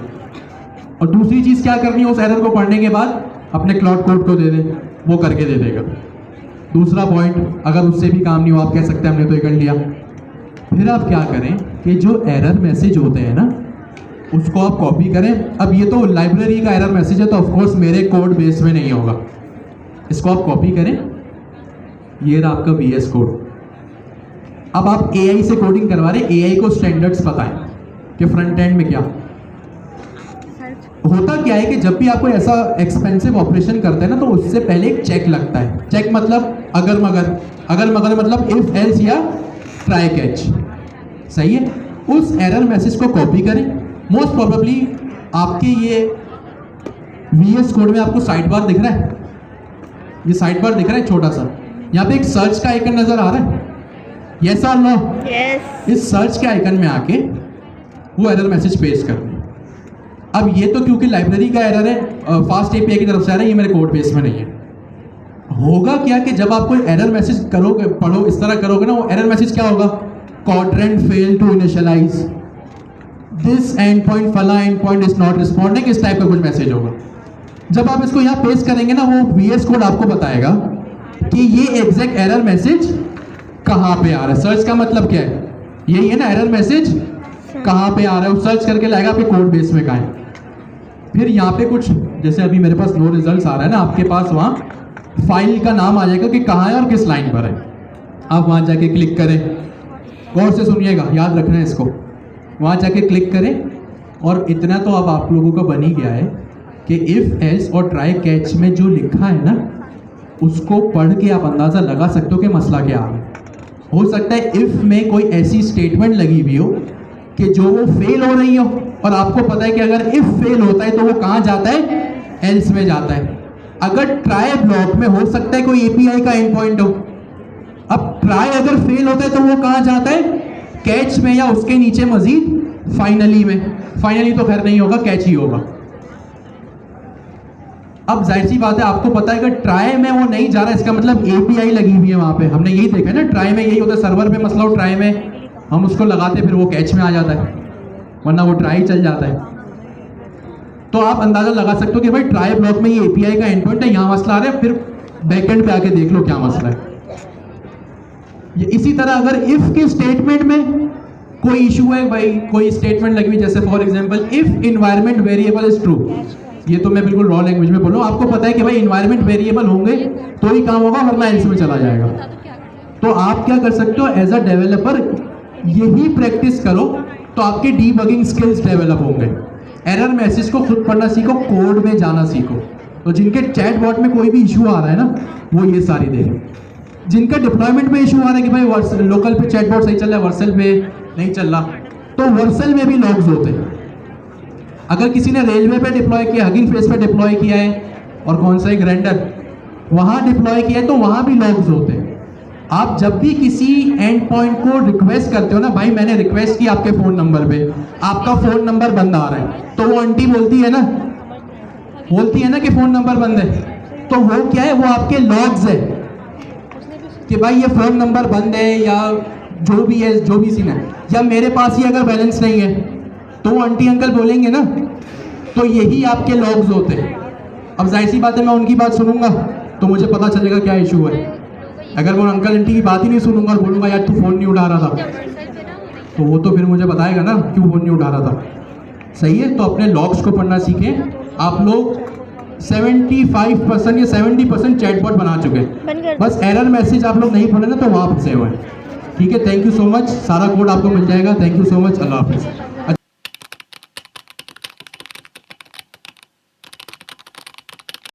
और दूसरी चीज़ क्या करनी है, उस एरर को पढ़ने के बाद अपने क्लाउड कोड को दे दें, वो करके दे देगा। दूसरा पॉइंट, अगर उससे भी काम नहीं हो, आप कह सकते हैं हमने तो ये कर लिया। फिर आप क्या करें कि जो एरर मैसेज होते हैं ना, उसको आप कॉपी करें। अब ये तो लाइब्रेरी का एरर मैसेज है, तो ऑफकोर्स मेरे कोड बेस में नहीं होगा। इसको आप कॉपी करें, ये रहा आपका VS कोड। अब आप AI से कोडिंग करवा रहे, AI को स्टैंडर्ड्स बताएं कि फ्रंट एंड में क्या होता। क्या है कि जब भी आप कोई ऐसा एक्सपेंसिव ऑपरेशन करते हैं ना, तो उससे पहले एक चेक लगता है। चेक मतलब अगर मगर मतलब इफ एल्स या ट्राई कैच, सही है। उस एरर मैसेज को कॉपी करें। मोस्ट प्रोबेबली आपके ये VS कोड में आपको साइड बार दिख रहा है, ये साइड बार दिख रहा है छोटा सा, यहाँ पे एक सर्च का आइकन नजर आ रहा है, यस और नो? यस। इस सर्च के आइकन में आके वो एरर मैसेज पेस्ट कर दें। अब ये तो क्योंकि लाइब्रेरी का एरर है, फास्ट एपीआई की तरफ से आ रहा है, ये मेरे कोड बेस में नहीं है। होगा क्या कि जब आप कोई एरर मैसेज करोगे, पढ़ो इस तरह करोगे ना, वो एरर मैसेज क्या होगा, quadrant fail to initialize, this end point फला end point is not responding, इस टाइप का कुछ मैसेज होगा। जब आप इसको यहाँ पेस्ट करेंगे ना, वो VS कोड आपको बताएगा कि ये एग्जैक्ट एरर मैसेज कहाँ पे आ रहा है। सर्च का मतलब क्या है, यही है ना, एरर मैसेज कहाँ पे आ रहा है, वो सर्च करके लाएगा आपके कोड बेस में कहाँ है। फिर यहाँ पे कुछ, जैसे अभी मेरे पास नो रिजल्ट्स आ रहा है ना, आपके पास वहाँ फाइल का नाम आ जाएगा कि कहाँ है और किस लाइन पर है। आप वहाँ जाके क्लिक करें, गौर से सुनिएगा, याद रखना है इसको। वहाँ जाके क्लिक करें और इतना तो अब आप लोगों का बन ही गया है कि इफ़ एल्स और ट्राई कैच में जो लिखा है ना, उसको पढ़ के आप अंदाज़ा लगा सकते हो कि मसला क्या है। हो सकता है इफ़ में कोई ऐसी स्टेटमेंट लगी हुई हो कि जो वो फेल हो रही हो, और आपको पता है कि अगर इफ़ फेल होता है तो वो कहाँ जाता है, एल्स में जाता है। अगर ट्राई ब्लॉक में हो सकता है कोई एपीआई का एंड पॉइंट हो, अब ट्राई अगर फेल होता है तो वो कहाँ जाता है, कैच में, या उसके नीचे मजीद फाइनली में। फाइनली तो खैर नहीं होगा, कैच ही होगा। अब जाहिर सी बात है, आपको पता है कि ट्राई में वो नहीं जा रहा, इसका मतलब एपीआई लगी हुई है वहाँ पे। हमने यही देखा है ना, ट्राई में यही होता है, सर्वर पे मसला हो, ट्राई में हम उसको लगाते फिर वो कैच में आ जाता है, वरना वो ट्राई चल जाता है। तो आप अंदाजा लगा सकते हो कि भाई ट्राई ब्लॉक में ये एपीआई का एंड पॉइंट है, यहाँ मसला आ रहा है, फिर बैकएंड पे आके देख लो क्या मसला है। ये इसी तरह अगर इफ के स्टेटमेंट में कोई इशू है, भाई कोई स्टेटमेंट लगी हुई, जैसे for example if environment variable is true, ये तो मैं बिल्कुल रॉ लैंग्वेज में बोलूँ, आपको पता है कि भाई इन्वायरमेंट वेरिएबल होंगे तो ही काम होगा, वरना एल्स में चला जाएगा। तो आप क्या कर सकते हो, एज अ डेवलपर यही प्रैक्टिस करो तो आपके डीबगिंग स्किल्स डेवलप होंगे। एरर मैसेज को खुद पढ़ना सीखो, कोड में जाना सीखो। तो जिनके चैट बॉट में कोई भी इशू आ रहा है ना, वो ये सारी देखें। जिनका डिप्लॉयमेंट में इशू आ रहा है कि भाई लोकल पे चैट बॉट सही चल रहा है, वर्सल पे नहीं चल रहा, तो वर्सल में भी लॉग्स होते हैं। अगर किसी ने रेलवे पे डिप्लॉय किया, हगिंग फेस पे डिप्लॉय किया है, और कौन सा एक रेंडर वहाँ डिप्लॉय किया है, तो वहाँ भी लॉग्स होते हैं। आप जब भी किसी एंड पॉइंट को रिक्वेस्ट करते हो ना, भाई मैंने रिक्वेस्ट की आपके फ़ोन नंबर पे, आपका फ़ोन नंबर बंद आ रहा है, तो वो आंटी बोलती है ना कि फ़ोन नंबर बंद है, तो वो क्या है, वो आपके लॉग्स है कि भाई ये फ़ोन नंबर बंद है, या जो भी है, जो भी सीन है, या मेरे पास ही अगर बैलेंस नहीं है, तो वो आंटी अंकल बोलेंगे ना, तो यही आपके लॉग्स होते हैं। अब जाहिर सी बात है, मैं उनकी बात सुनूंगा तो मुझे पता चलेगा क्या इशू है। अगर मैं अंकल आंटी की बात ही नहीं सुनूंगा और बोलूँगा यार तू फ़ोन नहीं उठा रहा था, तो वो तो फिर मुझे बताएगा ना क्यों फ़ोन नहीं उठा रहा था। सही है, तो अपने लॉग्स को पढ़ना सीखें। आप लोग 75% या 70% चैटबॉट बना चुके हैं, बस एरर मैसेज आप लोग नहीं पढ़े ना, तो वहाँ फंसे हुए हैं। ठीक है, थैंक यू सो मच। सारा कोड आपको मिल जाएगा। Thank you so much. अल्लाह हाफिज़।